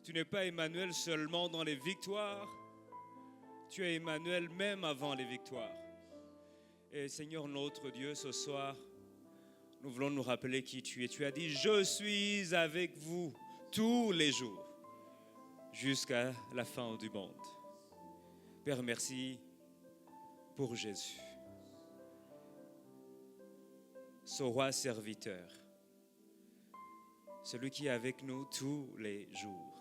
Tu n'es pas Emmanuel seulement dans les victoires, tu es Emmanuel même avant les victoires. Et Seigneur notre Dieu, ce soir, nous voulons nous rappeler qui tu es. Tu as dit, je suis avec vous tous les jours, jusqu'à la fin du monde. Père, merci pour Jésus, ce roi serviteur, celui qui est avec nous tous les jours.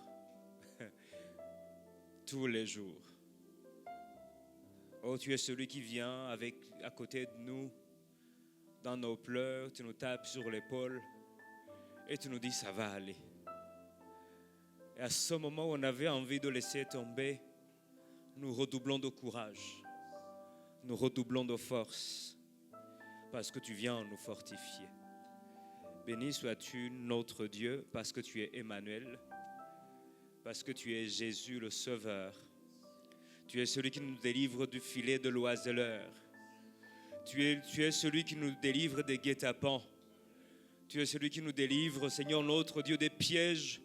Tous les jours. Oh, tu es celui qui vient à côté de nous, dans nos pleurs, tu nous tapes sur l'épaule et tu nous dis ça va aller. Et à ce moment où on avait envie de laisser tomber, nous redoublons de courage, nous redoublons de force, parce que tu viens nous fortifier. Béni sois-tu notre Dieu, parce que tu es Emmanuel, parce que tu es Jésus le Sauveur. Tu es celui qui nous délivre du filet de l'oiseleur. Tu es celui qui nous délivre des guet-apens. Tu es celui qui nous délivre, Seigneur notre Dieu, des pièges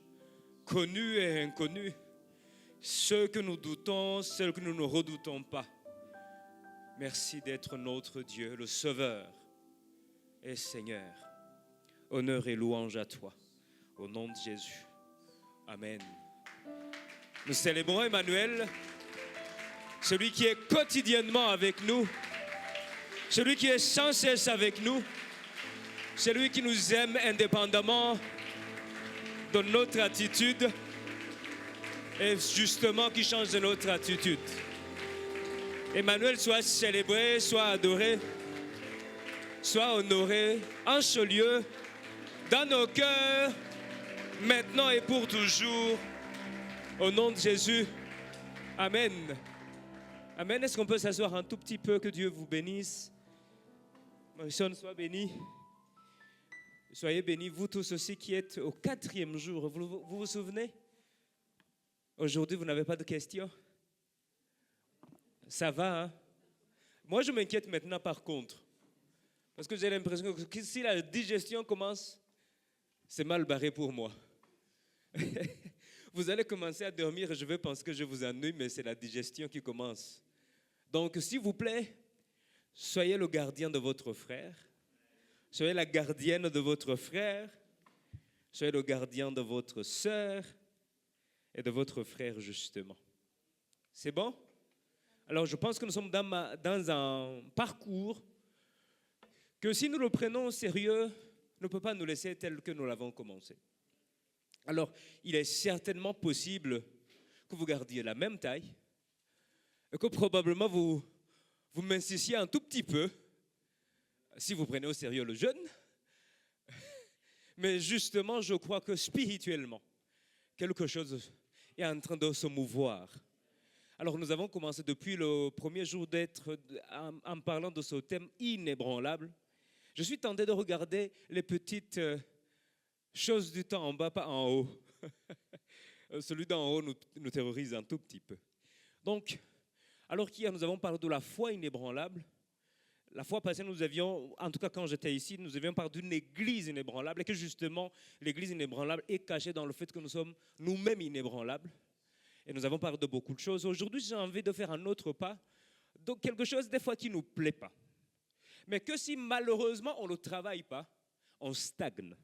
connus et inconnus. Ceux que nous doutons, ceux que nous ne redoutons pas. Merci d'être notre Dieu, le Sauveur et Seigneur. Honneur et louange à toi. Au nom de Jésus. Amen. Nous célébrons Emmanuel, celui qui est quotidiennement avec nous, celui qui est sans cesse avec nous, celui qui nous aime indépendamment de notre attitude et justement qui change de notre attitude. Emmanuel soit célébré, soit adoré, soit honoré en ce lieu, dans nos cœurs, maintenant et pour toujours. Au nom de Jésus, Amen. Amen. Est-ce qu'on peut s'asseoir un tout petit peu? Que Dieu vous bénisse. Morrison soit béni. Soyez bénis, vous tous aussi qui êtes au 4e jour. Vous souvenez? Aujourd'hui, vous n'avez pas de questions? Ça va, hein? Moi, je m'inquiète maintenant par contre. Parce que j'ai l'impression que si la digestion commence, c'est mal barré pour moi. Vous allez commencer à dormir et je vais penser que je vous ennuie, mais c'est la digestion qui commence. Donc, s'il vous plaît, soyez le gardien de votre frère. Soyez la gardienne de votre frère. Soyez le gardien de votre sœur et de votre frère, justement. C'est bon? Alors, je pense que nous sommes dans un parcours que si nous le prenons au sérieux, ne peut pas nous laisser tel que nous l'avons commencé. Alors, il est certainement possible que vous gardiez la même taille et que probablement vous mincissiez un tout petit peu si vous prenez au sérieux le jeûne. Mais justement, je crois que spirituellement, quelque chose est en train de se mouvoir. Alors, nous avons commencé depuis le premier jour d'être en parlant de ce thème inébranlable. Je suis tenté de regarder les petites choses du temps en bas, pas en haut. Celui d'en haut nous terrorise un tout petit peu. Donc, alors qu'hier nous avons parlé de la foi inébranlable, la fois passée nous avions, en tout cas quand j'étais ici, nous avions parlé d'une église inébranlable et que justement l'église inébranlable est cachée dans le fait que nous sommes nous-mêmes inébranlables. Et nous avons parlé de beaucoup de choses. Aujourd'hui, j'ai envie de faire un autre pas, donc quelque chose des fois qui ne nous plaît pas. Mais que si malheureusement on ne travaille pas, on stagne.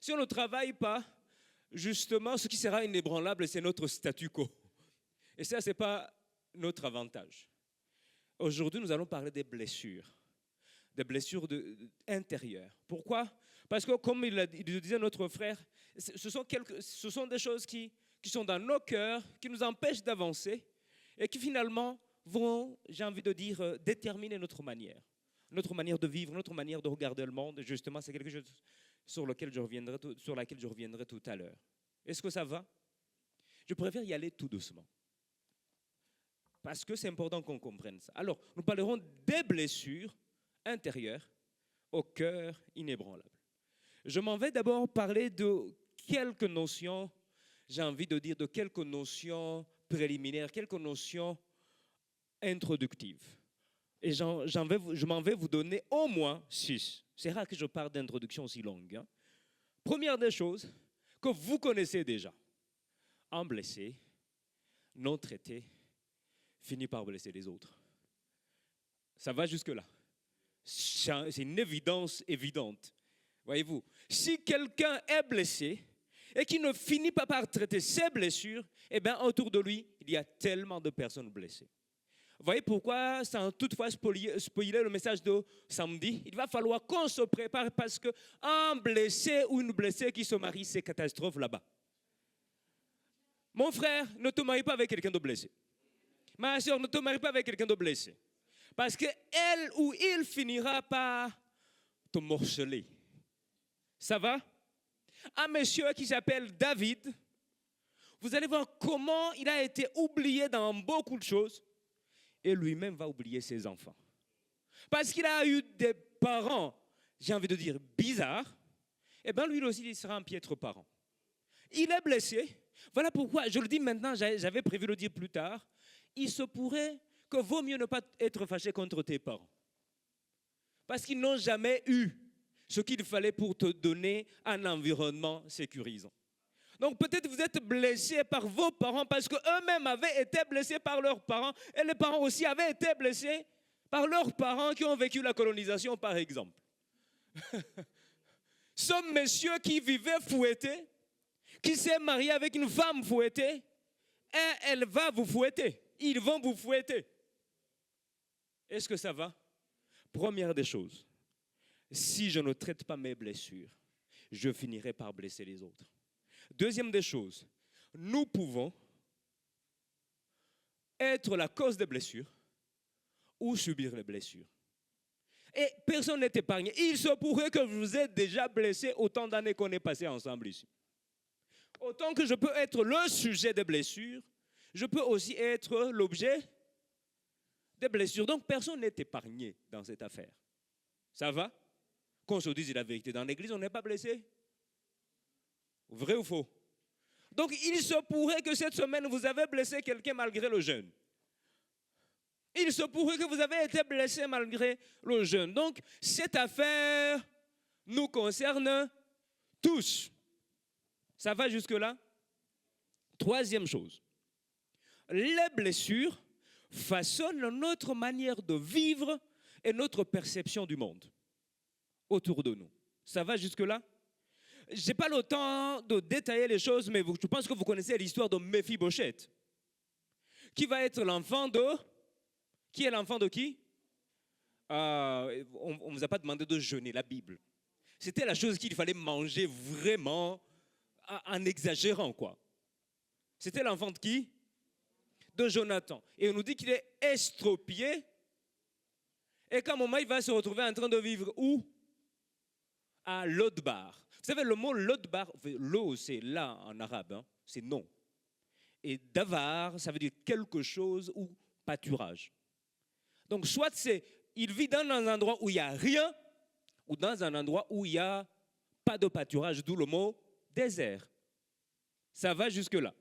Si on ne travaille pas, justement, ce qui sera inébranlable, c'est notre statu quo. Et ça, ce n'est pas notre avantage. Aujourd'hui, nous allons parler des blessures intérieures. Pourquoi? Parce que, comme il le disait notre frère, ce sont des choses qui sont dans nos cœurs, qui nous empêchent d'avancer et qui finalement vont, j'ai envie de dire, déterminer notre manière de vivre, notre manière de regarder le monde. Et justement, c'est quelque chose sur laquelle je reviendrai tout à l'heure. Est-ce que ça va? Je préfère y aller tout doucement. Parce que c'est important qu'on comprenne ça. Alors, nous parlerons des blessures intérieures au cœur inébranlable. Je m'en vais d'abord parler de quelques notions, j'ai envie de dire de quelques notions préliminaires, quelques notions introductives. Et je m'en vais vous donner au moins 6. C'est rare que je parle d'introduction aussi longue. Première des choses que vous connaissez déjà. un blessé, non traité, finit par blesser les autres. Ça va jusque-là. C'est une évidence évidente. Voyez-vous, si quelqu'un est blessé et qui ne finit pas par traiter ses blessures, eh bien, autour de lui, il y a tellement de personnes blessées. Vous voyez pourquoi, sans toutefois spoiler le message de samedi, il va falloir qu'on se prépare parce qu'un blessé ou une blessée qui se marie, c'est catastrophe là-bas. Mon frère, ne te marie pas avec quelqu'un de blessé. Ma soeur, ne te marie pas avec quelqu'un de blessé. Parce qu'elle ou il finira par te morceler. Ça va? Un monsieur qui s'appelle David, vous allez voir comment il a été oublié dans beaucoup de choses et lui-même va oublier ses enfants. Parce qu'il a eu des parents, j'ai envie de dire, bizarres, et bien lui aussi, il sera un piètre parent. Il est blessé. Voilà pourquoi, je le dis maintenant, j'avais prévu de le dire plus tard, il se pourrait que vaut mieux ne pas être fâché contre tes parents. Parce qu'ils n'ont jamais eu ce qu'il fallait pour te donner un environnement sécurisant. Donc peut-être vous êtes blessé par vos parents parce qu'eux-mêmes avaient été blessés par leurs parents et les parents aussi avaient été blessés par leurs parents qui ont vécu la colonisation par exemple. Ce monsieur qui vivait fouetté, qui s'est marié avec une femme fouettée, et elle va vous fouetter. Ils vont vous fouetter. Est-ce que ça va? Première des choses, si je ne traite pas mes blessures, je finirai par blesser les autres. Deuxième des choses, nous pouvons être la cause des blessures ou subir les blessures. Et personne n'est épargné. Il se pourrait que je vous ai déjà blessé autant d'années qu'on est passé ensemble ici. Autant que je peux être le sujet des blessures, je peux aussi être l'objet des blessures. Donc personne n'est épargné dans cette affaire. Ça va? Qu'on se dise la vérité. Dans l'église, on n'est pas blessé? Vrai ou faux? Donc il se pourrait que cette semaine, vous avez blessé quelqu'un malgré le jeûne. Il se pourrait que vous avez été blessé malgré le jeûne. Donc cette affaire nous concerne tous. Ça va jusque-là? Troisième chose. Les blessures façonnent notre manière de vivre et notre perception du monde autour de nous. Ça va jusque-là? Je n'ai pas le temps de détailler les choses, mais je pense que vous connaissez l'histoire de Méphibosheth, qui va être l'enfant de... Qui est l'enfant de qui? On ne vous a pas demandé de jeûner, la Bible. C'était la chose qu'il fallait manger vraiment en exagérant, quoi. C'était l'enfant de qui? De Jonathan. Et on nous dit qu'il est estropié. Et qu'à un moment, il va se retrouver en train de vivre où? À Lodbar. Vous savez, le mot Lodbar, l'eau, c'est là en arabe, hein, c'est non. Et Davar, ça veut dire quelque chose ou pâturage. Donc, soit il vit dans un endroit où il n'y a rien, ou dans un endroit où il n'y a pas de pâturage, d'où le mot désert. Ça va jusque-là.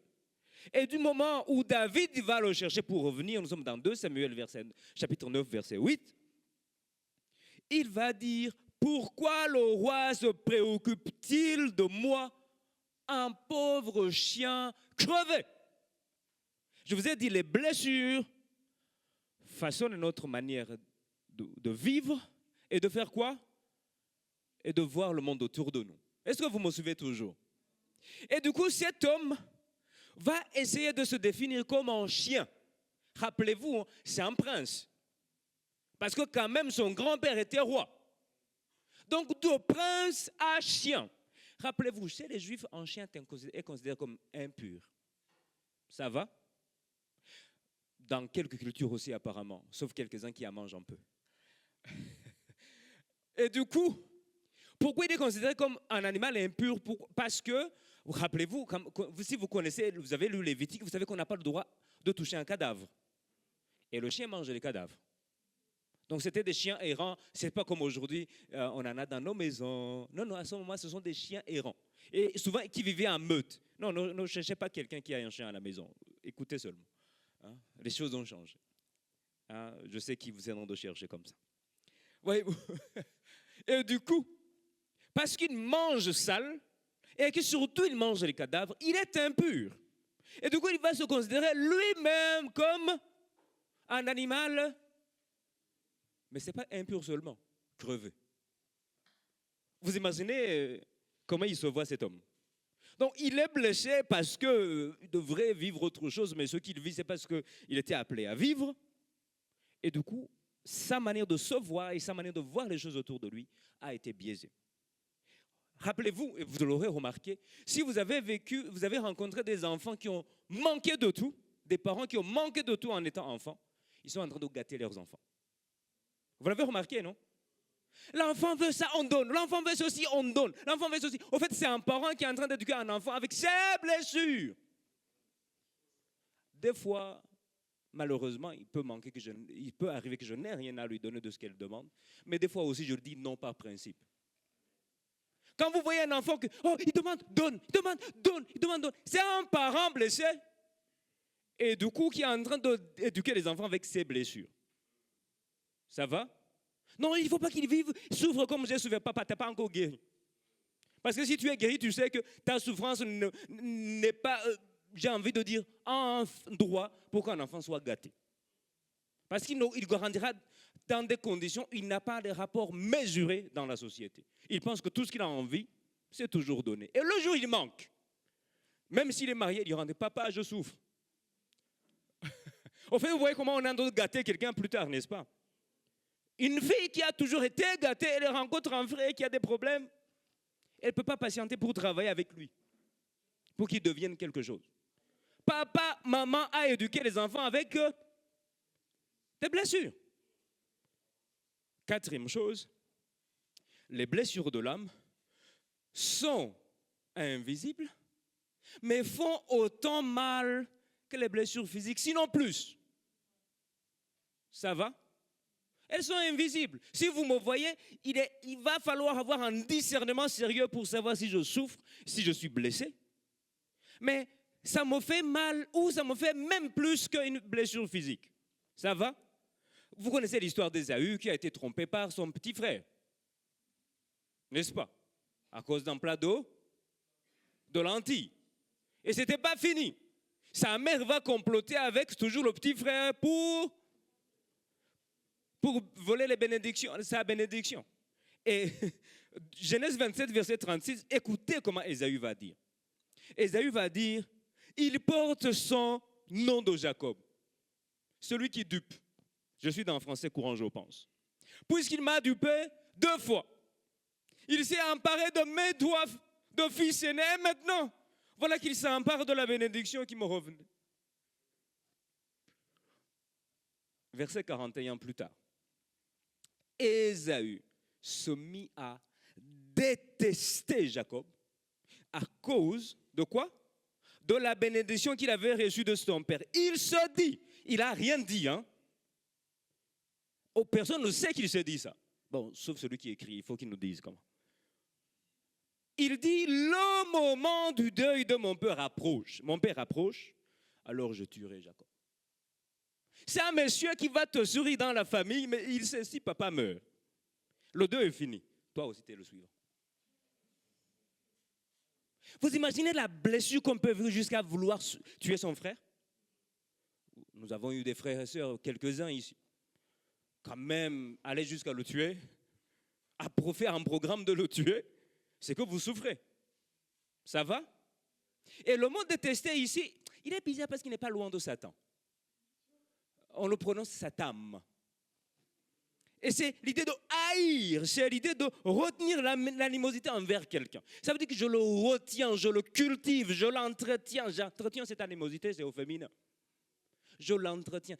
Et du moment où David va le chercher pour revenir, nous sommes dans 2 Samuel, chapitre 9, verset 8, il va dire, pourquoi le roi se préoccupe-t-il de moi, un pauvre chien crevé? Je vous ai dit, les blessures façonnent notre manière de vivre et de faire quoi? Et de voir le monde autour de nous. Est-ce que vous me suivez toujours? Et du coup, cet homme va essayer de se définir comme un chien. Rappelez-vous, c'est un prince. Parce que quand même, son grand-père était roi. Donc, de prince à chien. Rappelez-vous, chez les Juifs, un chien est considéré comme impur. Ça va? Dans quelques cultures aussi, apparemment. Sauf quelques-uns qui en mangent un peu. Et du coup, pourquoi il est considéré comme un animal impur? Parce que, rappelez-vous, si vous connaissez, vous avez lu Lévitique, vous savez qu'on n'a pas le droit de toucher un cadavre. Et le chien mange les cadavres. Donc c'était des chiens errants. C'est pas comme aujourd'hui, on en a dans nos maisons. Non, à ce moment, ce sont des chiens errants. Et souvent, qui vivaient en meute. Non, ne cherchez pas quelqu'un qui a un chien à la maison. Écoutez seulement. Hein? Les choses ont changé. Hein? Je sais qui vous est en train de chercher comme ça. Voyez-vous? Et du coup, parce qu'il mange sale, et que surtout il mange les cadavres, il est impur. Et du coup, il va se considérer lui-même comme un animal. Mais ce n'est pas impur seulement, crevé. Vous imaginez comment il se voit cet homme. Donc il est blessé parce qu'il devrait vivre autre chose, mais ce qu'il vit, c'est parce qu'il était appelé à vivre. Et du coup, sa manière de se voir et sa manière de voir les choses autour de lui a été biaisée. Rappelez-vous, et vous l'aurez remarqué, si vous avez rencontré des enfants qui ont manqué de tout, des parents qui ont manqué de tout en étant enfants, ils sont en train de gâter leurs enfants. Vous l'avez remarqué, non? L'enfant veut ça, on donne. L'enfant veut ceci, on donne. L'enfant veut ceci. Au fait, c'est un parent qui est en train d'éduquer un enfant avec ses blessures. Des fois, malheureusement, il peut arriver que je n'ai rien à lui donner de ce qu'elle demande. Mais des fois aussi, je le dis non par principe. Quand vous voyez un enfant il demande, donne, il demande, donne, il demande, donne. C'est un parent blessé. Et du coup, qui est en train d'éduquer les enfants avec ses blessures. Ça va? Non, il ne faut pas qu'il vive, souffre comme j'ai souffert. Papa, tu n'es pas encore guéri. Parce que si tu es guéri, tu sais que ta souffrance n'est pas, j'ai envie de dire, un droit pour qu'un enfant soit gâté. Parce qu'il grandira dans des conditions où il n'a pas de rapport mesuré dans la société. Il pense que tout ce qu'il a envie, c'est toujours donné. Et le jour où il manque, même s'il est marié, il dira, papa, je souffre. Au fait, vous voyez comment on a de gâter quelqu'un plus tard, n'est-ce pas? Une fille qui a toujours été gâtée, elle rencontre un frère qui a des problèmes, elle ne peut pas patienter pour travailler avec lui, pour qu'il devienne quelque chose. Papa, maman a éduqué les enfants avec des blessures. Quatrième chose, les blessures de l'âme sont invisibles, mais font autant mal que les blessures physiques, sinon plus. Ça va? Elles sont invisibles. Si vous me voyez, il va falloir avoir un discernement sérieux pour savoir si je souffre, si je suis blessé. Mais ça me fait mal ou ça me fait même plus qu'une blessure physique. Ça va? Vous connaissez l'histoire d'Ésaü qui a été trompé par son petit frère. N'est-ce pas? À cause d'un plat d'eau, de lentilles. Et ce n'était pas fini. Sa mère va comploter avec toujours le petit frère pour voler les bénédictions, sa bénédiction. Et Genèse 27, verset 36, écoutez comment Ésaü va dire. Ésaü va dire, il porte son nom de Jacob, celui qui dupe. Je suis dans le français courant, je pense. Puisqu'il m'a dupé 2 fois, il s'est emparé de mes doigts de fils aîné. Et maintenant, voilà qu'il s'empare de la bénédiction qui me revenait. Verset 41 plus tard. Ésaü se mit à détester Jacob à cause de quoi? De la bénédiction qu'il avait reçue de son père. Il se dit, il n'a rien dit, hein? Oh, personne ne sait qu'il se dit ça. Bon, sauf celui qui écrit, il faut qu'il nous dise comment. Il dit, le moment du deuil de mon père approche. Mon père approche, alors je tuerai Jacob. C'est un monsieur qui va te sourire dans la famille, mais il sait si papa meurt. Le deuil est fini. Toi aussi, tu es le suivant. Vous imaginez la blessure qu'on peut vivre jusqu'à vouloir tuer son frère? Nous avons eu des frères et sœurs, quelques-uns ici. Quand même, aller jusqu'à le tuer, à faire un programme de le tuer, c'est que vous souffrez. Ça va? Et le mot détester ici, il est bizarre parce qu'il n'est pas loin de Satan. On le prononce Satan. Et c'est l'idée de haïr, c'est l'idée de retenir l'animosité envers quelqu'un. Ça veut dire que je le retiens, je le cultive, je l'entretiens. J'entretiens cette animosité, c'est au féminin. Je l'entretiens.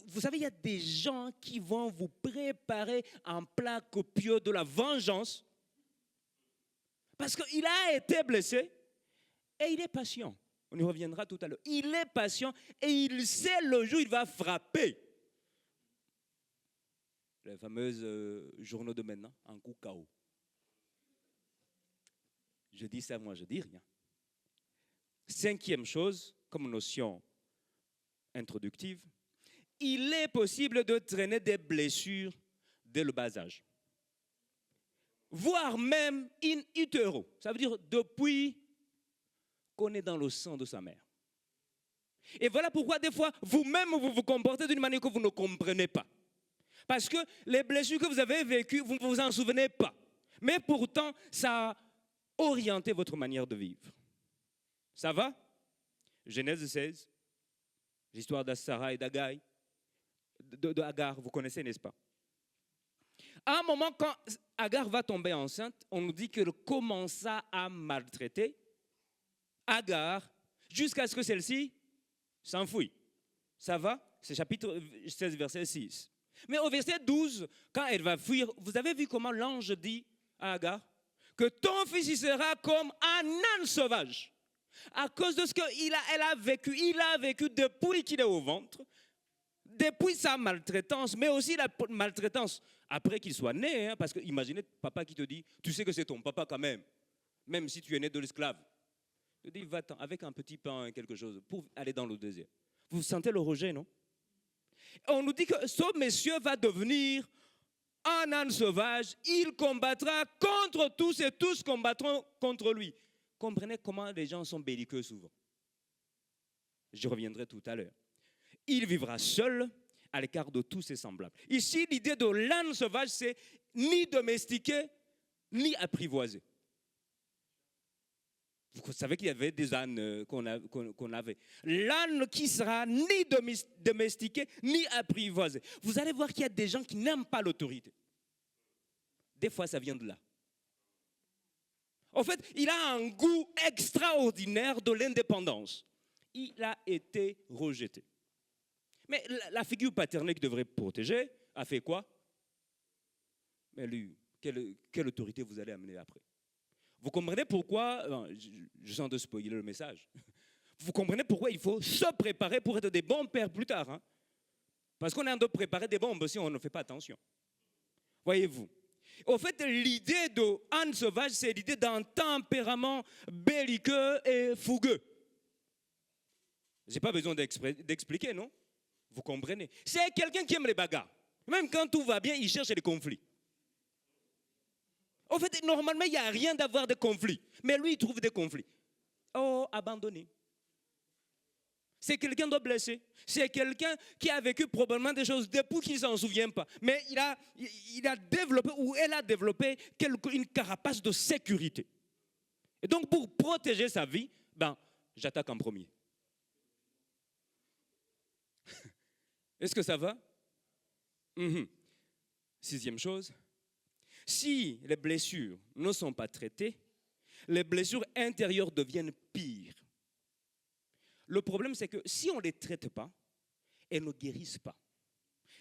Vous savez, il y a des gens qui vont vous préparer un plat copieux de la vengeance parce qu'il a été blessé et il est patient. On y reviendra tout à l'heure. Il est patient et il sait le jour où il va frapper. Les fameuses journaux de maintenant, un coup KO. Je dis ça, moi je dis rien. 5e chose, comme notion introductive, il est possible de traîner des blessures dès le bas âge. Voire même in utero, ça veut dire depuis qu'on est dans le sang de sa mère. Et voilà pourquoi des fois, vous-même, vous vous comportez d'une manière que vous ne comprenez pas. Parce que les blessures que vous avez vécues, vous ne vous en souvenez pas. Mais pourtant, ça a orienté votre manière de vivre. Ça va? Genèse 16, l'histoire d'Assara et d'Agai, de Agar, vous connaissez, n'est-ce pas? À un moment, quand Agar va tomber enceinte, on nous dit qu'elle commença à maltraiter Agar jusqu'à ce que celle-ci s'enfuit. Ça va? C'est chapitre 16, verset 6. Mais au verset 12, quand elle va fuir, vous avez vu comment l'ange dit à Agar que ton fils il sera comme un âne sauvage. À cause de ce qu'elle a vécu, il a vécu depuis qu'il est au ventre, depuis sa maltraitance, mais aussi la maltraitance après qu'il soit né. Parce que imaginez papa qui te dit, tu sais que c'est ton papa quand même si tu es né de l'esclave. Il te dit, va-t'en avec un petit pain, quelque chose, pour aller dans le désert. Vous sentez le rejet, non? On nous dit que ce monsieur va devenir un âne sauvage, il combattra contre tous et tous combattront contre lui. Comprenez comment les gens sont belliqueux souvent. Je reviendrai tout à l'heure. Il vivra seul, à l'écart de tous ses semblables. Ici, l'idée de l'âne sauvage, c'est ni domestiqué, ni apprivoisé. Vous savez qu'il y avait des ânes qu'on avait. L'âne qui sera ni domestiqué, ni apprivoisé. Vous allez voir qu'il y a des gens qui n'aiment pas l'autorité. Des fois, ça vient de là. En fait, il a un goût extraordinaire de l'indépendance. Il a été rejeté. Mais la figure paternelle qui devrait protéger a fait quoi? Mais lui, quelle autorité vous allez amener après? Vous comprenez pourquoi, je sens de spoiler le message, vous comprenez pourquoi il faut se préparer pour être des bons pères plus tard. Hein? Parce qu'on est en train de préparer des bombes si on ne fait pas attention. Voyez-vous. Au fait, l'idée de âne sauvage, c'est l'idée d'un tempérament belliqueux et fougueux. Je n'ai pas besoin d'expliquer, non? Vous comprenez? C'est quelqu'un qui aime les bagarres. Même quand tout va bien, il cherche les conflits. En fait, normalement, il n'y a rien d'avoir de conflits. Mais lui, il trouve des conflits. Oh, abandonné. C'est quelqu'un de blessé. C'est quelqu'un qui a vécu probablement des choses depuis qu'il ne s'en souvient pas. Mais il a développé, ou elle a développé une carapace de sécurité. Et donc, pour protéger sa vie, j'attaque en premier. Est-ce que ça va? Sixième chose. Si les blessures ne sont pas traitées, les blessures intérieures deviennent pires. Le problème, c'est que si on ne les traite pas, elles ne guérissent pas.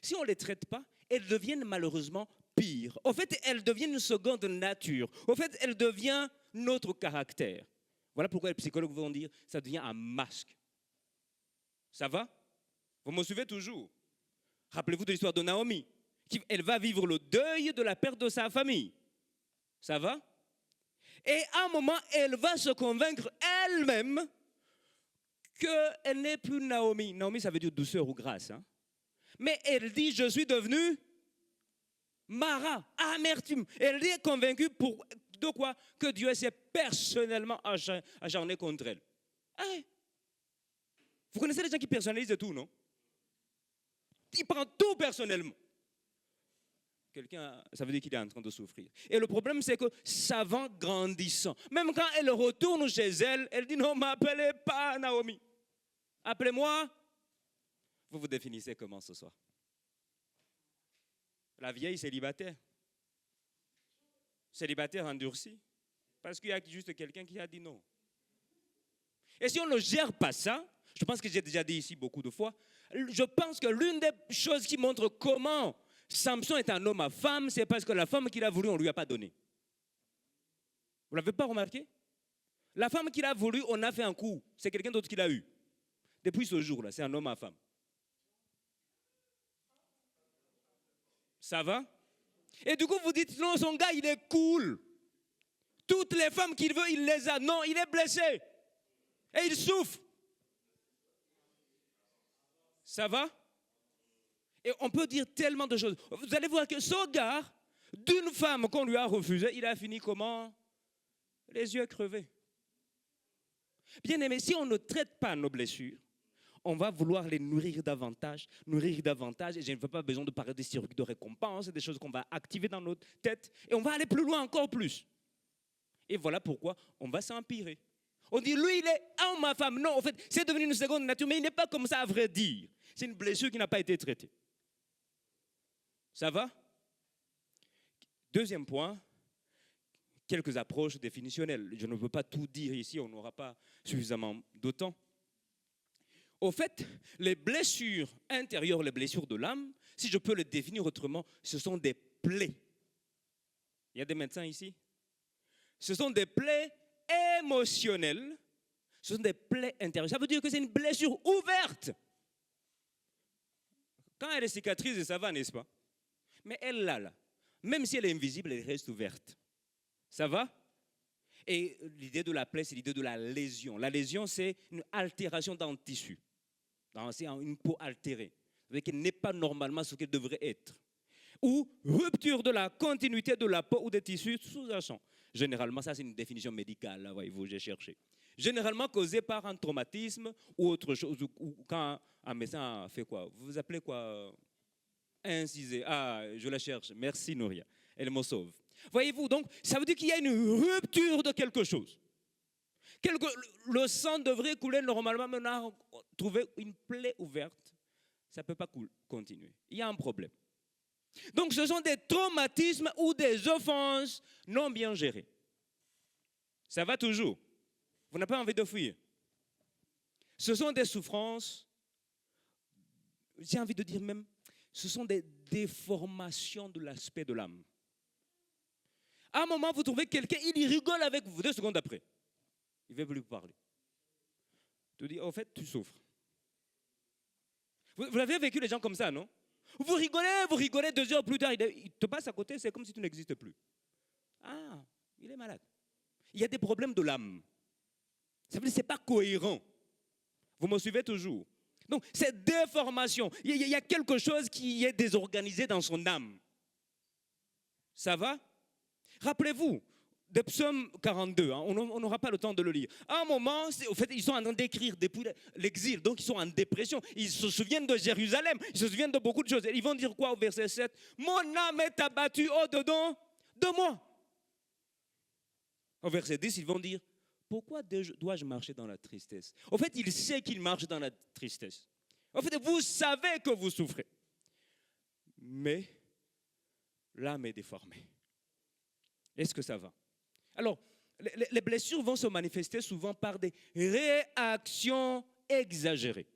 Si on ne les traite pas, elles deviennent malheureusement pires. En fait, elles deviennent une seconde nature. En fait, elles deviennent notre caractère. Voilà pourquoi les psychologues vont dire que ça devient un masque. Ça va? Vous me suivez toujours? Rappelez-vous de l'histoire de Naomi. Elle va vivre le deuil de la perte de sa famille. Ça va? Et à un moment, elle va se convaincre elle-même qu'elle n'est plus Naomi. Naomi, ça veut dire douceur ou grâce. Hein? Mais elle dit, je suis devenue Mara, amertume. Elle est convaincue de quoi? Que Dieu s'est personnellement acharné contre elle. Hein? Vous connaissez les gens qui personnalisent tout, non? Il prend tout personnellement. Quelqu'un, ça veut dire qu'il est en train de souffrir. Et le problème, c'est que ça va grandissant. Même quand elle retourne chez elle, elle dit non, m'appelez pas Naomi. Appelez-moi. Vous vous définissez comment ce soir? La vieille célibataire. Célibataire endurci. Parce qu'il y a juste quelqu'un qui a dit non. Et si on ne gère pas ça, je pense que j'ai déjà dit ici beaucoup de fois, je pense que l'une des choses qui montre comment Samson est un homme à femme, c'est parce que la femme qu'il a voulu, on ne lui a pas donné. Vous ne l'avez pas remarqué? La femme qu'il a voulu, on a fait un coup. C'est quelqu'un d'autre qui l'a eu. Depuis ce jour-là, c'est un homme à femme. Ça va? Et du coup, vous dites, non, son gars, il est cool. Toutes les femmes qu'il veut, il les a. Non, il est blessé. Et il souffre. Ça va? Et on peut dire tellement de choses. Vous allez voir que ce gars, d'une femme qu'on lui a refusée, il a fini comment? Les yeux crevés. Bien aimé, si on ne traite pas nos blessures, on va vouloir les nourrir davantage, et je n'ai pas besoin de parler des circuits de récompense, des choses qu'on va activer dans notre tête, et on va aller plus loin, encore plus. Et voilà pourquoi on va s'empirer. On dit, lui, il est homme, ma femme. Non, en fait, c'est devenu une seconde nature, mais il n'est pas comme ça à vrai dire. C'est une blessure qui n'a pas été traitée. Ça va? Deuxième point, quelques approches définitionnelles. Je ne veux pas tout dire ici, on n'aura pas suffisamment de temps. Au fait, les blessures intérieures, les blessures de l'âme, si je peux les définir autrement, ce sont des plaies. Il y a des médecins ici? Ce sont des plaies émotionnelles, ce sont des plaies intérieures. Ça veut dire que c'est une blessure ouverte. Quand elle est cicatrise, ça va, n'est-ce pas? Mais elle là, même si elle est invisible, elle reste ouverte. Ça va? Et l'idée de la plaie, c'est l'idée de la lésion. La lésion, c'est une altération dans le tissu. C'est une peau altérée. C'est-à-dire qu'elle n'est pas normalement ce qu'elle devrait être. Ou rupture de la continuité de la peau ou des tissus sous-jacents. Généralement, ça c'est une définition médicale, là, voyez-vous, j'ai cherché. Généralement causée par un traumatisme ou autre chose, ou quand un médecin fait quoi? Vous vous appelez quoi? Incisé. Ah, je la cherche. Merci Nouria. Elle me sauve. Voyez-vous, donc, ça veut dire qu'il y a une rupture de quelque chose. Le sang devrait couler normalement, mais on a trouvé une plaie ouverte. Ça ne peut pas continuer. Il y a un problème. Donc, ce sont des traumatismes ou des offenses non bien gérées. Ça va toujours. Vous n'avez pas envie de fuir. Ce sont des souffrances, j'ai envie de dire même, ce sont des déformations de l'aspect de l'âme. À un moment, vous trouvez quelqu'un, il rigole avec vous, 2 secondes après. Il ne veut plus vous parler. Tu dis, en fait, tu souffres. Vous l'avez vécu, les gens comme ça, non? Vous rigolez, 2 heures plus tard, il te passe à côté, c'est comme si tu n'existais plus. Ah, il est malade. Il y a des problèmes de l'âme. Ça veut dire que ce n'est pas cohérent. Vous me suivez toujours? Donc, cette déformation, il y a quelque chose qui est désorganisé dans son âme. Ça va? Rappelez-vous, de Psaume 42, hein, on n'aura pas le temps de le lire. À un moment, au fait, ils sont en train d'écrire depuis l'exil, donc ils sont en dépression. Ils se souviennent de Jérusalem, ils se souviennent de beaucoup de choses. Ils vont dire quoi au verset 7? Mon âme est abattue au-dedans de moi. Au verset 10, ils vont dire, pourquoi dois-je marcher dans la tristesse? En fait, il sait qu'il marche dans la tristesse. En fait, vous savez que vous souffrez. Mais l'âme est déformée. Est-ce que ça va? Alors, les blessures vont se manifester souvent par des réactions exagérées.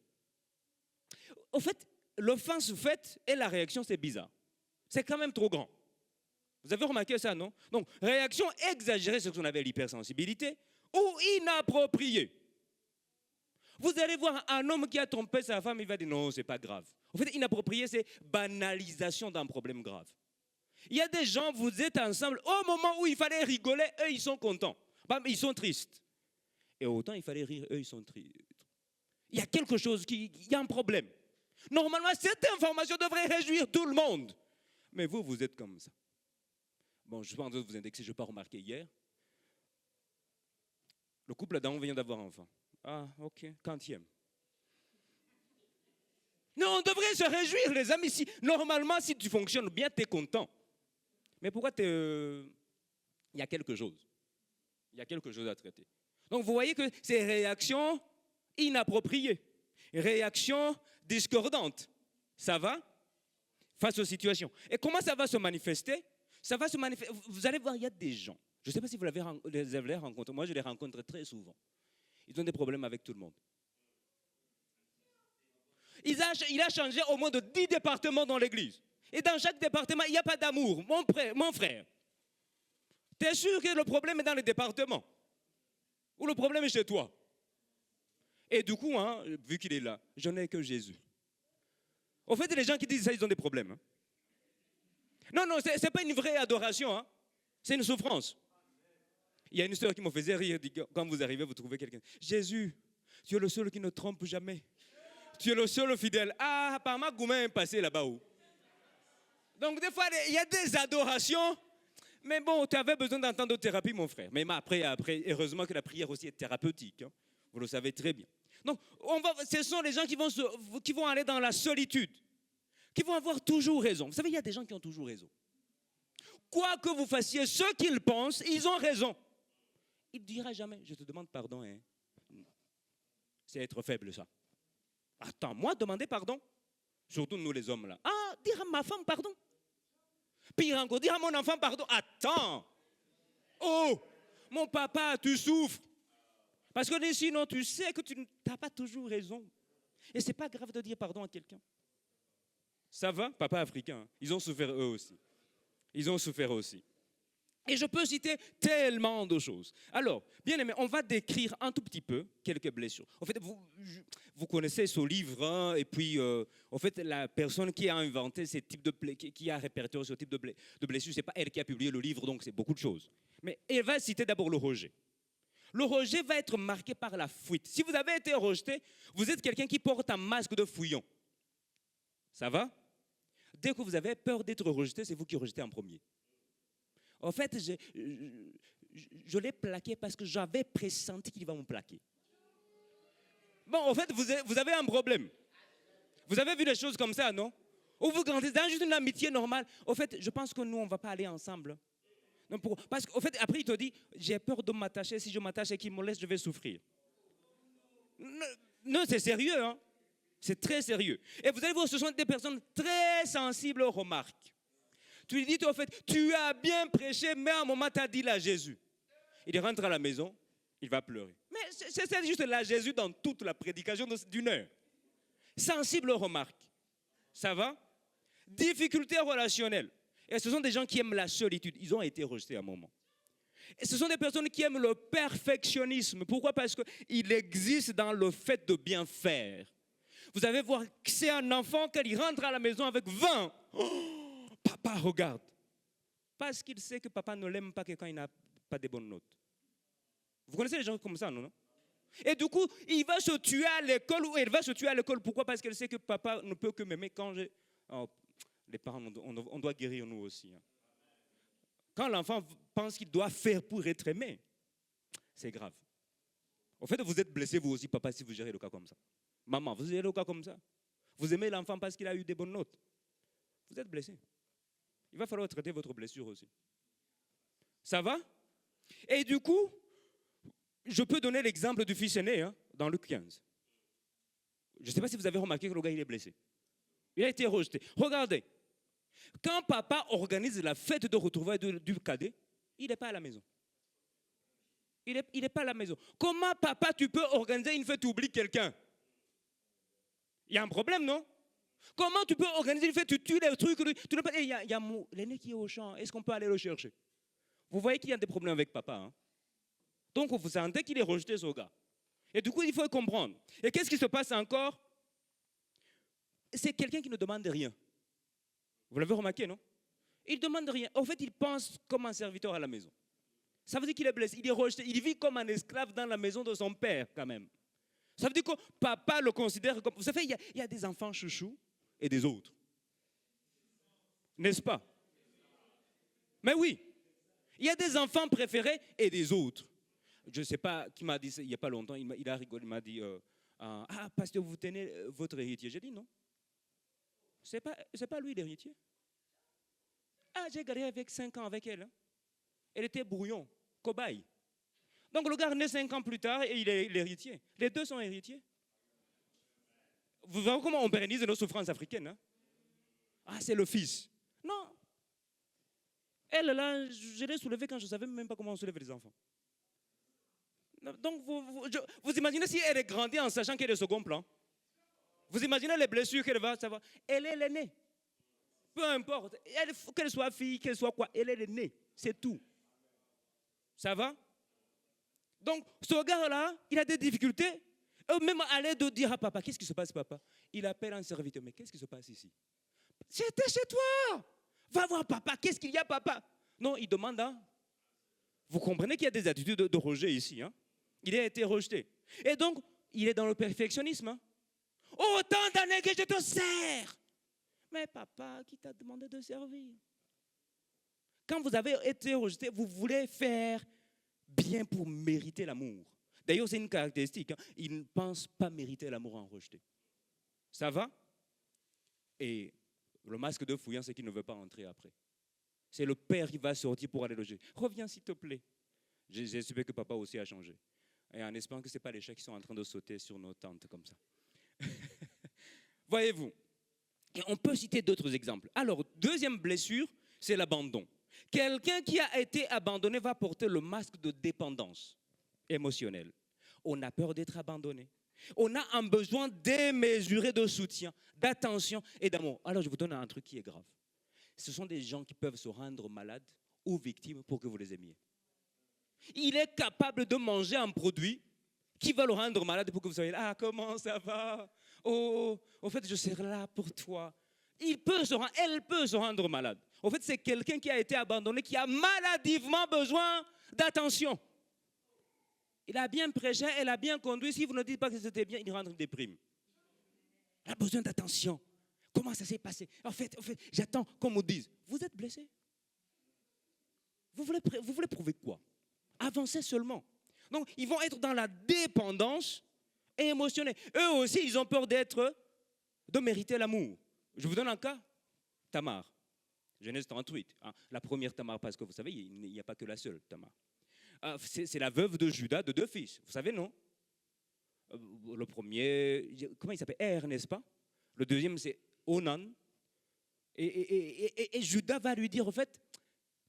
Au fait, l'offense faite et la réaction, c'est bizarre. C'est quand même trop grand. Vous avez remarqué ça, non? Donc, réaction exagérée, c'est ce qu'on appelle l'hypersensibilité, ou inappropriée. Vous allez voir un homme qui a trompé sa femme, il va dire non, c'est pas grave. En fait, inapproprié, c'est banalisation d'un problème grave. Il y a des gens, vous êtes ensemble, au moment où il fallait rigoler, eux, ils sont contents. Ils sont tristes. Et autant il fallait rire, eux, ils sont tristes. Il y a quelque chose, il y a un problème. Normalement, cette information devrait réjouir tout le monde. Mais vous, vous êtes comme ça. Bon, je ne suis pas en train de vous indexer, je n'ai pas remarqué hier. Le couple d'avant vient d'avoir un enfant. Ah, ok, 40e. Non, on devrait se réjouir, les amis. Normalement, si tu fonctionnes bien, tu es content. Mais pourquoi il y a quelque chose. Il y a quelque chose à traiter. Donc, vous voyez que ces réactions inappropriées, réactions discordantes, ça va face aux situations. Et comment ça va se manifester? Ça va se manifester. Vous allez voir, il y a des gens. Je ne sais pas si vous les avez rencontrés. Moi, je les rencontre très souvent. Ils ont des problèmes avec tout le monde. Il a changé au moins de 10 départements dans l'église. Et dans chaque département, il n'y a pas d'amour. Mon frère, tu es sûr que le problème est dans le département? Ou le problème est chez toi? Et du coup, hein, vu qu'il est là, je n'ai que Jésus. Au fait, les gens qui disent ça, ils ont des problèmes. Hein. Non, ce n'est pas une vraie adoration. Hein. C'est une souffrance. Il y a une histoire qui me faisait rire. Quand vous arrivez, vous trouvez quelqu'un. Jésus, tu es le seul qui ne trompe jamais. Tu es le seul fidèle. Ah, apparemment, Goumen est passé là-bas où? Donc, des fois, il y a des adorations. Mais bon, tu avais besoin d'entendre de thérapie, mon frère. Mais après, heureusement que la prière aussi est thérapeutique. Hein. Vous le savez très bien. Donc, ce sont les gens qui vont aller dans la solitude, qui vont avoir toujours raison. Vous savez, il y a des gens qui ont toujours raison. Quoi que vous fassiez, ce qu'ils pensent, ils ont raison. Il ne dira jamais, je te demande pardon. Hein. C'est être faible, ça. Attends, moi, demander pardon. Surtout nous, les hommes, là. Ah, dire à ma femme pardon. Pire encore, dire à mon enfant pardon. Attends. Oh, mon papa, tu souffres. Parce que sinon, tu sais que tu n'as pas toujours raison. Et ce n'est pas grave de dire pardon à quelqu'un. Ça va, papa africain. Hein? Ils ont souffert eux aussi. Ils ont souffert aussi. Et je peux citer tellement de choses. Alors, bien aimé, on va décrire un tout petit peu quelques blessures. En fait, vous connaissez ce livre, hein, et puis, en fait, la personne qui a inventé ce type de qui a répertorié ce type de blessure, ce n'est pas elle qui a publié le livre, donc c'est beaucoup de choses. Mais elle va citer d'abord le rejet. Le rejet va être marqué par la fuite. Si vous avez été rejeté, vous êtes quelqu'un qui porte un masque de fouillon. Ça va? Dès que vous avez peur d'être rejeté, c'est vous qui rejetez en premier. En fait, je l'ai plaqué parce que j'avais pressenti qu'il va me plaquer. Bon, en fait, vous avez un problème. Vous avez vu des choses comme ça, non? Ou vous grandissez dans juste une amitié normale. En fait, je pense que nous, on ne va pas aller ensemble. Non, parce qu'en fait, après, il te dit, j'ai peur de m'attacher. Si je m'attache et qu'il me laisse, je vais souffrir. Non, c'est sérieux, hein? C'est très sérieux. Et vous allez voir, ce sont des personnes très sensibles aux remarques. Tu lui dis, en fait, tu as bien prêché, mais à un moment, tu as dit la Jésus. Il rentre à la maison, il va pleurer. Mais c'est juste la Jésus dans toute la prédication d'une heure. Sensible aux remarques. Ça va? Difficultés relationnelles. Et ce sont des gens qui aiment la solitude. Ils ont été rejetés à un moment. Et ce sont des personnes qui aiment le perfectionnisme. Pourquoi? Parce qu'il existe dans le fait de bien faire. Vous allez voir que c'est un enfant, quand il rentre à la maison avec 20. Oh, papa regarde. Parce qu'il sait que papa ne l'aime pas que quand il n'a pas de bonnes notes. Vous connaissez les gens comme ça, non? Et du coup, il va se tuer à l'école ou elle va se tuer à l'école. Pourquoi? Parce qu'elle sait que papa ne peut que m'aimer quand j'ai... Oh, les parents, on doit guérir nous aussi. Hein. Quand l'enfant pense qu'il doit faire pour être aimé, c'est grave. En fait, vous êtes blessé vous aussi, papa, si vous gérez le cas comme ça. Maman, vous gérez le cas comme ça. Vous aimez l'enfant parce qu'il a eu des bonnes notes. Vous êtes blessé. Il va falloir traiter votre blessure aussi. Ça va? Et du coup, je peux donner l'exemple du fils aîné hein, dans Luc 15. Je ne sais pas si vous avez remarqué que le gars, il est blessé. Il a été rejeté. Regardez. Quand papa organise la fête de retrouvailles du cadet, il n'est pas à la maison. Il n'est pas à la maison. Comment, papa, tu peux organiser une fête, tu oublies quelqu'un? Il y a un problème, non? Comment tu peux organiser une fête, tu tues les trucs, tu ne peux pas... Il y a l'aîné qui est au champ, est-ce qu'on peut aller le chercher? Vous voyez qu'il y a des problèmes avec papa. Hein? Donc, vous sentez qu'il est rejeté, ce gars. Et du coup, il faut comprendre. Et qu'est-ce qui se passe encore? C'est quelqu'un qui ne demande rien. Vous l'avez remarqué, non? Il ne demande rien. En fait, il pense comme un serviteur à la maison. Ça veut dire qu'il est blessé, il est rejeté. Il vit comme un esclave dans la maison de son père, quand même. Ça veut dire que papa le considère comme... Vous savez, il y a des enfants chouchous et des autres. N'est-ce pas? Mais oui. Il y a des enfants préférés et des autres. Je ne sais pas qui m'a dit ça il n'y a pas longtemps. Il a rigolé, il m'a dit ah, parce que vous tenez votre héritier. J'ai dit non. C'est pas lui l'héritier. Ah, j'ai gardé avec 5 ans avec elle. Hein. Elle était brouillon, cobaye. Donc le gars naît 5 ans plus tard et il est l'héritier. Les deux sont héritiers. Vous voyez comment on pérennise nos souffrances africaines. Hein? Ah, c'est le fils. Non. Elle, là, je l'ai soulevée quand je ne savais même pas comment on soulève les enfants. Donc, vous imaginez si elle est grandie en sachant qu'elle est second plan. Vous imaginez les blessures qu'elle va savoir. Elle est l'aînée. Peu importe. Qu'elle soit fille, qu'elle soit quoi, elle est l'aînée. C'est tout. Ça va? Donc, ce gars-là, il a des difficultés. Même aller de dire à papa, qu'est-ce qui se passe, papa? Il appelle un serviteur, mais qu'est-ce qui se passe ici? J'étais chez toi. Va voir papa, qu'est-ce qu'il y a, papa? Non, il demande, hein? Vous comprenez qu'il y a des attitudes de rejet ici. Hein? Il a été rejeté. Et donc, il est dans le perfectionnisme. Hein? Autant d'années que je te sers. Mais papa, qui t'a demandé de servir? Quand vous avez été rejeté, vous voulez faire bien pour mériter l'amour. D'ailleurs, c'est une caractéristique. Hein. Ils ne pensent pas mériter l'amour en rejeté. Ça va? Et le masque de fouillant, c'est qu'il ne veut pas entrer après. C'est le père qui va sortir pour aller loger. Reviens s'il te plaît. J'espère que papa aussi a changé. Et en espérant que ce n'est pas les chats qui sont en train de sauter sur nos tentes comme ça. Voyez-vous? Et on peut citer d'autres exemples. Alors, deuxième blessure, c'est l'abandon. Quelqu'un qui a été abandonné va porter le masque de dépendance émotionnelle. On a peur d'être abandonné. On a un besoin démesuré de soutien, d'attention et d'amour. Alors, je vous donne un truc qui est grave. Ce sont des gens qui peuvent se rendre malades ou victimes pour que vous les aimiez. Il est capable de manger un produit qui va le rendre malade pour que vous soyez là. Ah, comment ça va? Oh, en fait, je serai là pour toi. Elle peut se rendre malade. En fait, c'est quelqu'un qui a été abandonné, qui a maladivement besoin d'attention. Il a bien prêché, elle a bien conduit. Si vous ne dites pas que c'était bien, il rentre en déprime. Il a besoin d'attention. Comment ça s'est passé? En fait, j'attends qu'on me dise. Vous êtes blessé? Vous voulez prouver quoi? Avancez seulement. Donc, ils vont être dans la dépendance émotionnelle. Eux aussi, ils ont peur de mériter l'amour. Je vous donne un cas. Tamar. Genèse 38. Hein, la première Tamar, parce que vous savez, il n'y a pas que la seule Tamar. C'est la veuve de Judas de 2 fils. Vous savez, non? Le premier, comment il s'appelle? N'est-ce pas? Le deuxième, c'est Onan. Et Judas va lui dire, en fait,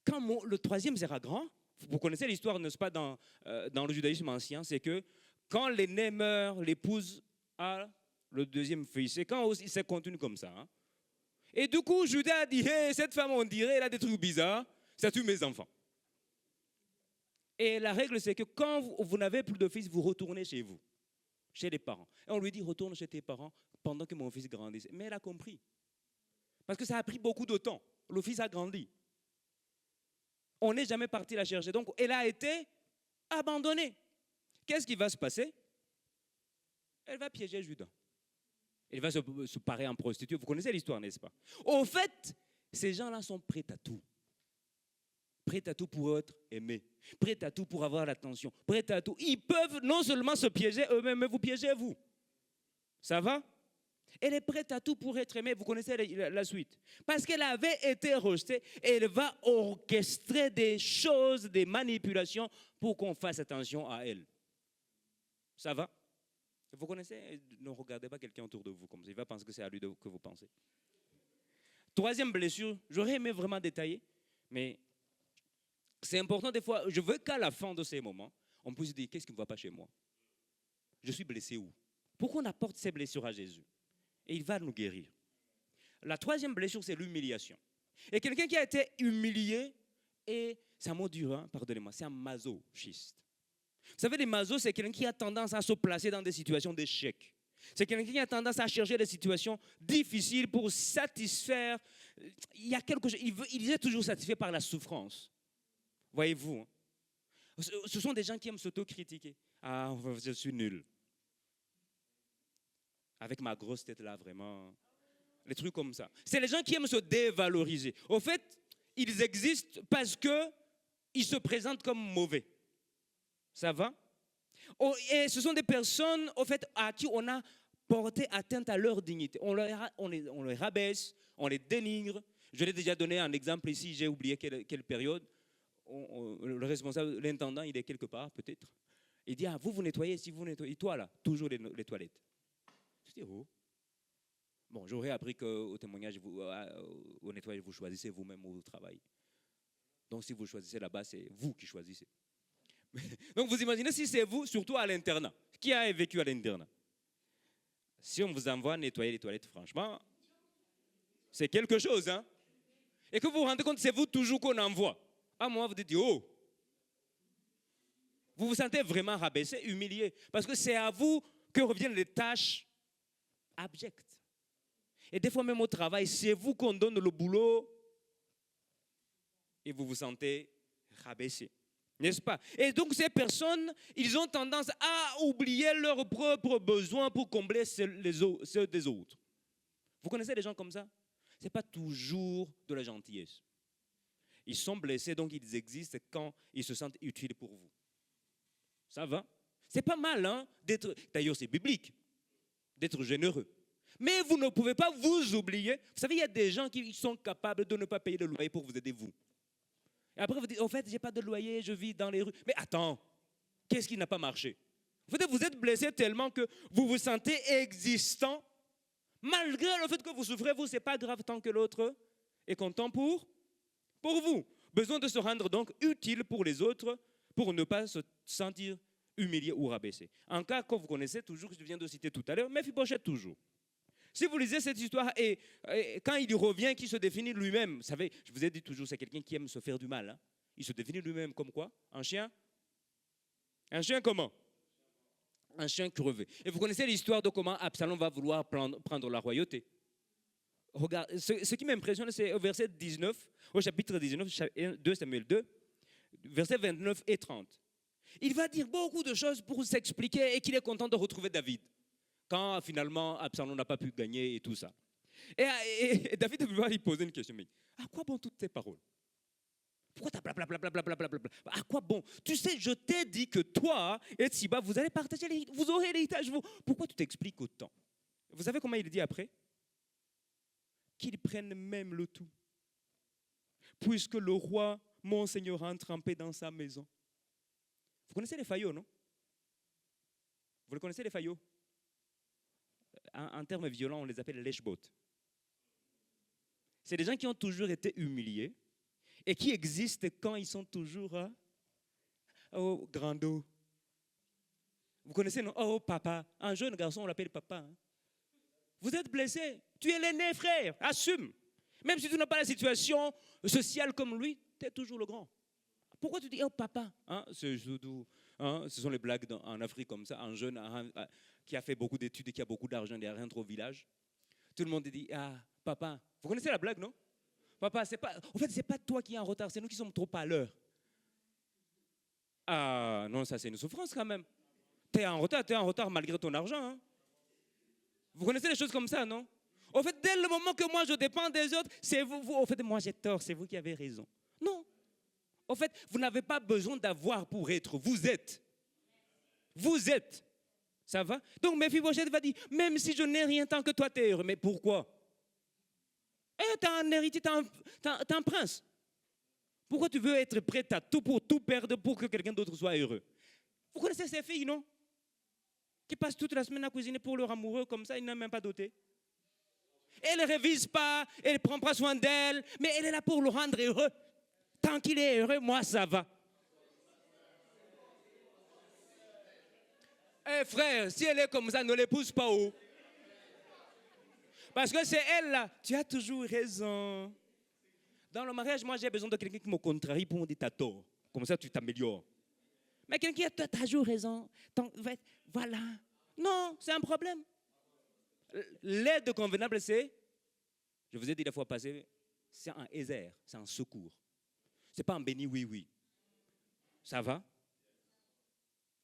quand le troisième sera grand, vous connaissez l'histoire, n'est-ce pas, dans le judaïsme ancien, c'est que quand l'aîné meurt, l'épouse a le deuxième fils. Et quand aussi, ça continue comme ça. Hein. Et du coup, Judas a dit, hey, cette femme, on dirait, elle a des trucs bizarres, ça tue mes enfants. Et la règle, c'est que quand vous n'avez plus de fils, vous retournez chez vous, chez les parents. Et on lui dit, retourne chez tes parents pendant que mon fils grandisse. Mais elle a compris. Parce que ça a pris beaucoup de temps. Le fils a grandi. On n'est jamais parti la chercher. Donc, elle a été abandonnée. Qu'est-ce qui va se passer? Elle va piéger Judas. Elle va se parer en prostituée. Vous connaissez l'histoire, n'est-ce pas? Au fait, ces gens-là sont prêts à tout. Prêts à tout pour être aimés. Prêts à tout pour avoir l'attention. Prêts à tout. Ils peuvent non seulement se piéger eux-mêmes, mais vous piéger vous. Ça va? Elle est prête à tout pour être aimée. Vous connaissez la suite. Parce qu'elle avait été rejetée, elle va orchestrer des choses, des manipulations pour qu'on fasse attention à elle. Ça va? Vous connaissez? Ne regardez pas quelqu'un autour de vous comme ça. Il va penser que c'est à lui que vous pensez. Troisième blessure, j'aurais aimé vraiment détailler, mais c'est important des fois. Je veux qu'à la fin de ces moments, on puisse dire, qu'est-ce qui ne va pas chez moi? Je suis blessé où? Pourquoi on apporte ces blessures à Jésus? Et il va nous guérir. La troisième blessure, c'est l'humiliation. Et quelqu'un qui a été humilié, et c'est un mot dur, hein, pardonnez-moi, c'est un masochiste. Vous savez, les masos, c'est quelqu'un qui a tendance à se placer dans des situations d'échec. C'est quelqu'un qui a tendance à chercher des situations difficiles pour satisfaire. Il y a quelque chose, il est toujours satisfait par la souffrance. Voyez-vous, hein? Ce sont des gens qui aiment s'autocritiquer. Ah, je suis nul. Avec ma grosse tête là, vraiment. Les trucs comme ça. C'est les gens qui aiment se dévaloriser. Au fait, ils existent parce qu'ils se présentent comme mauvais. Ça va? Et ce sont des personnes, au fait, à qui on a porté atteinte à leur dignité. On les rabaisse, on les dénigre. Je l'ai déjà donné un exemple ici, j'ai oublié quelle période. Le responsable, l'intendant, il est quelque part, peut-être. Il dit, ah, vous nettoyez, si vous nettoyez, toi là, toujours les toilettes. Je dis, oh. Bon, j'aurais appris qu'au témoignage, au nettoyage, vous choisissez vous-même au travail. Donc, si vous choisissez là-bas, c'est vous qui choisissez. Donc, vous imaginez si c'est vous, surtout à l'internat. Qui a vécu à l'internat? Si on vous envoie nettoyer les toilettes, franchement, c'est quelque chose, hein? Et que vous vous rendez compte, c'est vous toujours qu'on envoie. À moi, vous dites, oh. Vous vous sentez vraiment rabaissé, humilié. Parce que c'est à vous que reviennent les tâches abjectes. Et des fois même au travail, c'est vous qu'on donne le boulot et vous vous sentez rabaissé. N'est-ce pas? Et donc ces personnes, ils ont tendance à oublier leurs propres besoins pour combler ceux des autres. Vous connaissez des gens comme ça? Ce n'est pas toujours de la gentillesse. Ils sont blessés, donc ils existent quand ils se sentent utiles pour vous. Ça va? C'est pas mal, hein, d'être, d'ailleurs c'est biblique, d'être généreux. Mais vous ne pouvez pas vous oublier. Vous savez, il y a des gens qui sont capables de ne pas payer le loyer pour vous aider, vous. Et après, vous dites, en fait, je n'ai pas de loyer, je vis dans les rues. Mais attends, qu'est-ce qui n'a pas marché? En fait, vous êtes blessé tellement que vous vous sentez existant. Malgré le fait que vous souffrez, vous, ce n'est pas grave tant que l'autre est content pour vous. Besoin de se rendre donc utile pour les autres pour ne pas se sentir humilié ou rabaissé. En cas que vous connaissez toujours, je viens de citer tout à l'heure, Méphibosheth toujours. Si vous lisez cette histoire et quand il revient, qui se définit lui-même, vous savez, je vous ai dit toujours, c'est quelqu'un qui aime se faire du mal. Hein. Il se définit lui-même comme quoi? Un chien? Un chien comment? Un chien crevé. Et vous connaissez l'histoire de comment Absalom va vouloir prendre la royauté. Regarde, ce qui m'impressionne, c'est au verset 19, au chapitre 19, 2 Samuel 2, versets 29 et 30. Il va dire beaucoup de choses pour s'expliquer et qu'il est content de retrouver David. Quand finalement Absalom n'a pas pu gagner et tout ça. Et David va lui poser une question. Mais à quoi bon toutes tes paroles? Pourquoi t'as blablabla? À quoi bon? Tu sais, je t'ai dit que toi et Tsiba, vous allez partager l'héritage, vous aurez l'héritage. Pourquoi tu t'expliques autant? Vous savez comment il dit après? Qu'ils prennent même le tout. Puisque le roi, mon Seigneur, entre en paix dans sa maison. Vous connaissez les faillots, non? Vous les connaissez les faillots? En termes violents, on les appelle les lèche-bottes. C'est des gens qui ont toujours été humiliés et qui existent quand ils sont toujours oh, grando. Vous connaissez, non? Oh, papa. Un jeune garçon, on l'appelle papa. Hein? Vous êtes blessé. Tu es l'aîné, frère. Assume. Même si tu n'as pas la situation sociale comme lui, tu es toujours le grand. Pourquoi tu dis, oh, papa? Hein? Ce sont les blagues en Afrique comme ça. Un jeune qui a fait beaucoup d'études et qui a beaucoup d'argent, il rentre au village. Tout le monde dit, ah, papa. Vous connaissez la blague, non? Papa, en fait, ce n'est pas toi qui es en retard, c'est nous qui sommes trop à l'heure. Ah, non, ça c'est une souffrance quand même. Tu es en retard malgré ton argent. Hein? Vous connaissez des choses comme ça, non? En fait, dès le moment que moi je dépends des autres, c'est vous. En fait, moi j'ai tort, c'est vous qui avez raison. Non. En fait, vous n'avez pas besoin d'avoir pour être. Vous êtes. Vous êtes. Ça va? Donc, Méphibosheth va dire, même si je n'ai rien tant que toi, tu es heureux. Mais pourquoi? Tu as un héritier, tu as un prince. Pourquoi tu veux être prêt à tout pour tout perdre pour que quelqu'un d'autre soit heureux? Vous connaissez ces filles, non? Qui passent toute la semaine à cuisiner pour leur amoureux, comme ça, ils n'ont même pas doté. Elle ne révise pas, elle ne prend pas soin d'elle, mais elle est là pour le rendre heureux. Tant qu'il est heureux, moi, ça va. Eh frère, si elle est comme ça, ne l'épouse pas où? Parce que c'est elle là. Tu as toujours raison. Dans le mariage, moi j'ai besoin de quelqu'un qui me contrarie pour me dire t'as tort. Comme ça tu t'améliores. Mais quelqu'un qui a toujours raison. Voilà. Non, c'est un problème. L'aide convenable, c'est, je vous ai dit la fois passée, c'est un aiser, c'est un secours. Ce n'est pas un béni oui. Ça va?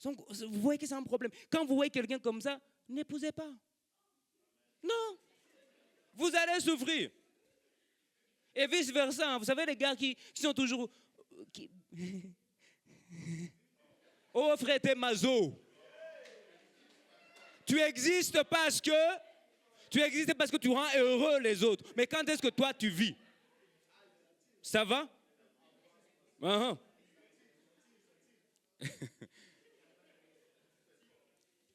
Vous voyez que c'est un problème. Quand vous voyez quelqu'un comme ça, n'épousez pas. Non. Vous allez souffrir. Et vice-versa. Vous savez, les gars qui sont toujours... Oh frère, t'es mazo. Tu existes parce que tu rends heureux les autres. Mais quand est-ce que toi tu vis? Ça va?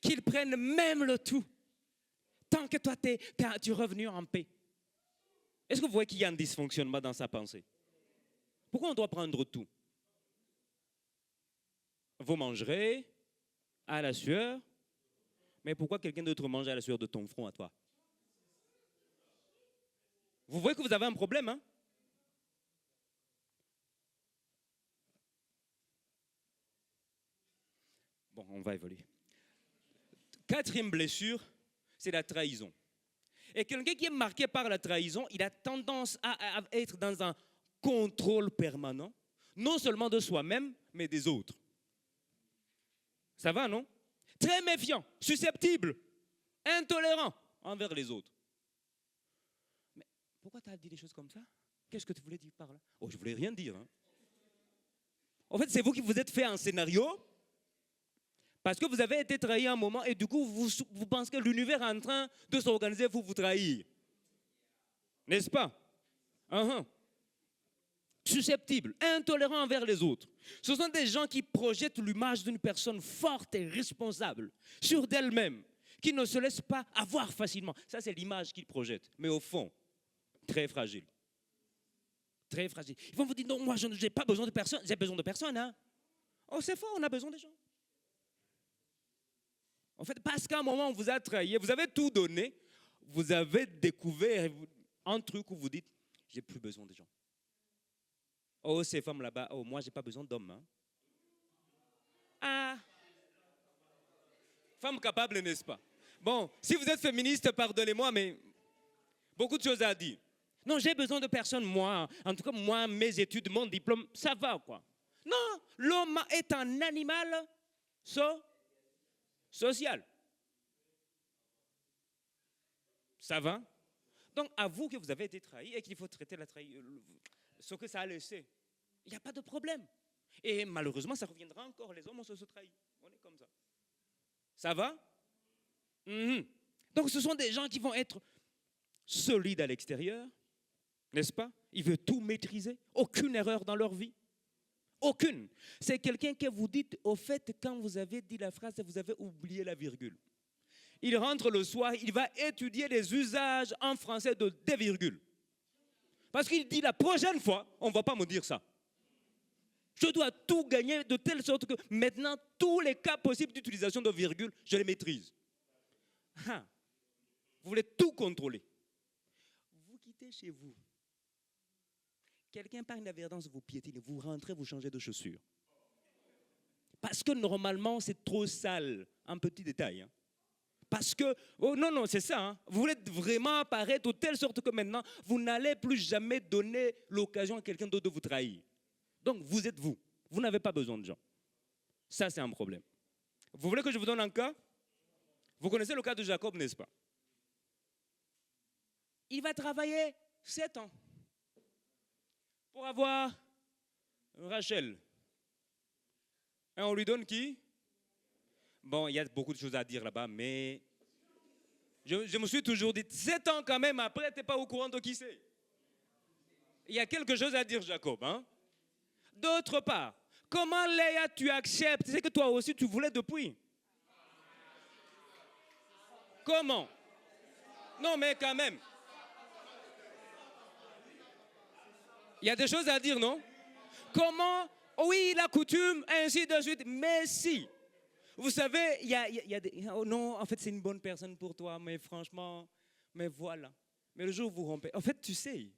Qu'ils prennent même le tout. Tant que toi, tu es revenu en paix. Est-ce que vous voyez qu'il y a un dysfonctionnement dans sa pensée? Pourquoi on doit prendre tout? Vous mangerez à la sueur, mais pourquoi quelqu'un d'autre mange à la sueur de ton front à toi? Vous voyez que vous avez un problème, hein? Bon, on va évoluer. Quatrième blessure, c'est la trahison. Et quelqu'un qui est marqué par la trahison, il a tendance à être dans un contrôle permanent, non seulement de soi-même, mais des autres. Ça va, non? Très méfiant, susceptible, intolérant envers les autres. Mais pourquoi tu as dit des choses comme ça? Qu'est-ce que tu voulais dire par là? Oh, je ne voulais rien dire. Hein. En fait, c'est vous qui vous êtes fait un scénario Parce que vous avez été trahi à un moment et du coup, vous pensez que l'univers est en train de s'organiser pour vous trahir. N'est-ce pas? Uh-huh. Susceptibles, intolérants envers les autres. Ce sont des gens qui projettent l'image d'une personne forte et responsable sur d'elle-même, qui ne se laissent pas avoir facilement. Ça, c'est l'image qu'ils projettent. Mais au fond, très fragile. Très fragile. Ils vont vous dire, non, moi, je n'ai pas besoin de personne. J'ai besoin de personne, hein? Oh, c'est faux, on a besoin des gens. En fait, parce qu'à un moment, on vous a trahi, vous avez tout donné, vous avez découvert un truc où vous dites, j'ai plus besoin des gens. Oh, ces femmes là-bas, oh, moi, j'ai pas besoin d'hommes. Hein? Ah, femme capable, n'est-ce pas? Bon, si vous êtes féministe, pardonnez-moi, mais beaucoup de choses à dire. Non, j'ai besoin de personne, moi. En tout cas, moi, mes études, mon diplôme, ça va, quoi. Non, l'homme est un animal social. Ça va? Donc, avoue que vous avez été trahi et qu'il faut traiter la trahison, ce que ça a laissé. Il n'y a pas de problème. Et malheureusement, ça reviendra encore. Les hommes, on se trahit. On est comme ça. Ça va? Donc, ce sont des gens qui vont être solides à l'extérieur, n'est-ce pas? Ils veulent tout maîtriser. Aucune erreur dans leur vie. Aucune. C'est quelqu'un que vous dites, au fait, quand vous avez dit la phrase, vous avez oublié la virgule. Il rentre le soir, il va étudier les usages en français de des virgules. Parce qu'il dit, la prochaine fois, on ne va pas me dire ça. Je dois tout gagner de telle sorte que maintenant, tous les cas possibles d'utilisation de virgule, je les maîtrise. Ah, vous voulez tout contrôler. Vous quittez chez vous. Quelqu'un par inadvertance vous piétine, vous rentrez, vous changez de chaussures. Parce que normalement, c'est trop sale. Un petit détail. Hein. Parce que, oh non, c'est ça. Hein. Vous voulez vraiment apparaître de telle sorte que maintenant, vous n'allez plus jamais donner l'occasion à quelqu'un d'autre de vous trahir. Donc, vous êtes vous. Vous n'avez pas besoin de gens. Ça, c'est un problème. Vous voulez que je vous donne un cas? Vous connaissez le cas de Jacob, n'est-ce pas? Il va travailler 7 ans pour avoir Rachel. Et on lui donne qui? Bon, il y a beaucoup de choses à dire là-bas, mais je me suis toujours dit, 7 ans quand même, après, tu n'es pas au courant de qui c'est. Il y a quelque chose à dire, Jacob. Hein? D'autre part, comment, Léa, tu acceptes? C'est que toi aussi, tu voulais depuis. Comment? Non, mais quand même. Il y a des choses à dire, non? Comment? Oui, la coutume, ainsi de suite. Mais si. Vous savez, il y a des... Oh non, en fait, c'est une bonne personne pour toi, mais franchement, mais voilà. Mais le jour où vous rompez... En fait, tu sais,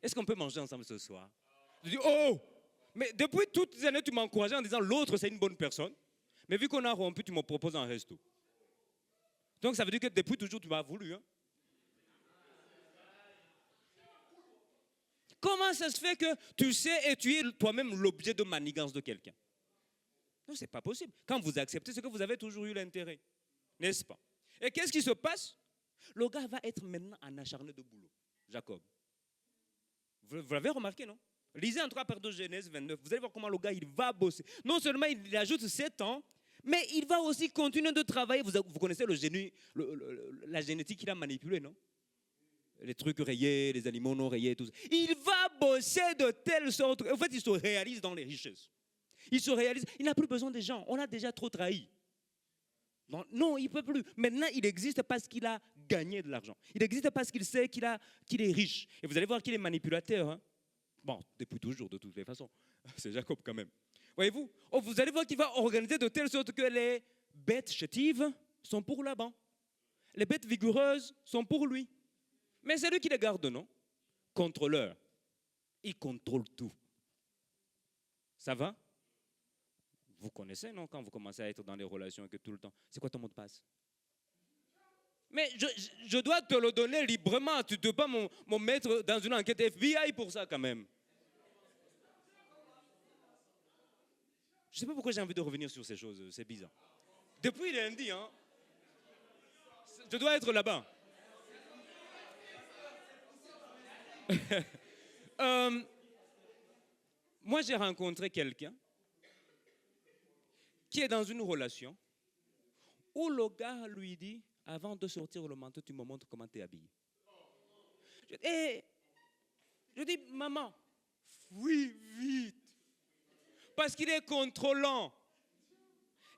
est-ce qu'on peut manger ensemble ce soir? Je dis, oh! Mais depuis toutes les années, tu m'as encouragé en disant, l'autre, c'est une bonne personne. Mais vu qu'on a rompu, tu me proposes un resto. Donc, ça veut dire que depuis toujours, tu m'as voulu. Hein? Comment ça se fait que tu sais et tu es toi-même l'objet de manigance de quelqu'un? Non, ce n'est pas possible. Quand vous acceptez, c'est que vous avez toujours eu l'intérêt. N'est-ce pas? Et qu'est-ce qui se passe? Le gars va être maintenant un acharné de boulot. Jacob. Vous l'avez remarqué, non? Lisez en 3 par 2 Genèse 29. Vous allez voir comment le gars, il va bosser. Non seulement il ajoute 7 ans, mais il va aussi continuer de travailler. Vous connaissez la génétique qu'il a manipulée, non? Les trucs rayés, les animaux non rayés, tout ça. Il va bosser de telle sorte. En fait, il se réalise dans les richesses. Il se réalise. Il n'a plus besoin des gens. On l'a déjà trop trahi. Non, il ne peut plus. Maintenant, il existe parce qu'il a gagné de l'argent. Il existe parce qu'il sait qu'il est riche. Et vous allez voir qu'il est manipulateur. Hein? Bon, depuis toujours, de toutes les façons. C'est Jacob quand même. Voyez-vous? Oh, vous allez voir qu'il va organiser de telle sorte que les bêtes chétives sont pour Laban. Les bêtes vigoureuses sont pour lui. Mais c'est lui qui les garde, non? Contrôleur. Il contrôle tout. Ça va? Vous connaissez, non? Quand vous commencez à être dans les relations et que tout le temps, c'est quoi ton mot de passe? Mais je dois te le donner librement. Tu ne peux pas me mettre dans une enquête FBI pour ça, quand même. Je ne sais pas pourquoi j'ai envie de revenir sur ces choses. C'est bizarre. Depuis lundi, hein, je dois être là-bas. Moi, j'ai rencontré quelqu'un qui est dans une relation où le gars lui dit, avant de sortir le manteau, tu me montres comment tu es habillé. Et je dis, maman, oui, vite. Parce qu'il est contrôlant.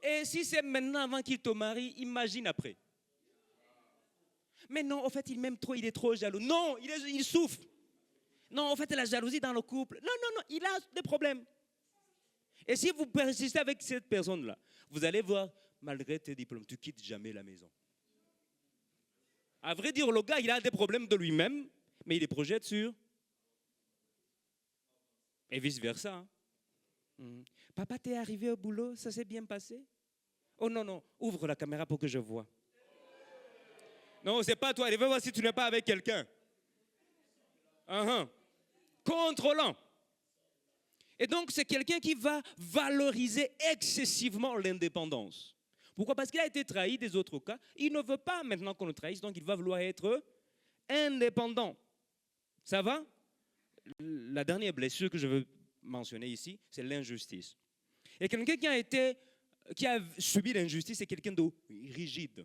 Et si c'est maintenant avant qu'il te marie, imagine après. Mais non, en fait, il m'aime trop, il est trop jaloux. Non, il souffre. Non, en fait, la jalousie dans le couple. Non, non, non, il a des problèmes. Et si vous persistez avec cette personne-là, vous allez voir, malgré tes diplômes, tu ne quittes jamais la maison. À vrai dire, le gars, il a des problèmes de lui-même, mais il les projette sur. Et vice-versa. Hein. Papa, t'es arrivé au boulot, ça s'est bien passé? Oh non, non, ouvre la caméra pour que je vois. Non, c'est pas toi, il veut voir si tu n'es pas avec quelqu'un. Contrôlant. Et donc, c'est quelqu'un qui va valoriser excessivement l'indépendance. Pourquoi? Parce qu'il a été trahi des autres cas. Il ne veut pas maintenant qu'on le trahisse, donc il va vouloir être indépendant. Ça va? La dernière blessure que je veux mentionner ici, c'est l'injustice. Et quelqu'un qui a subi l'injustice, c'est quelqu'un de rigide,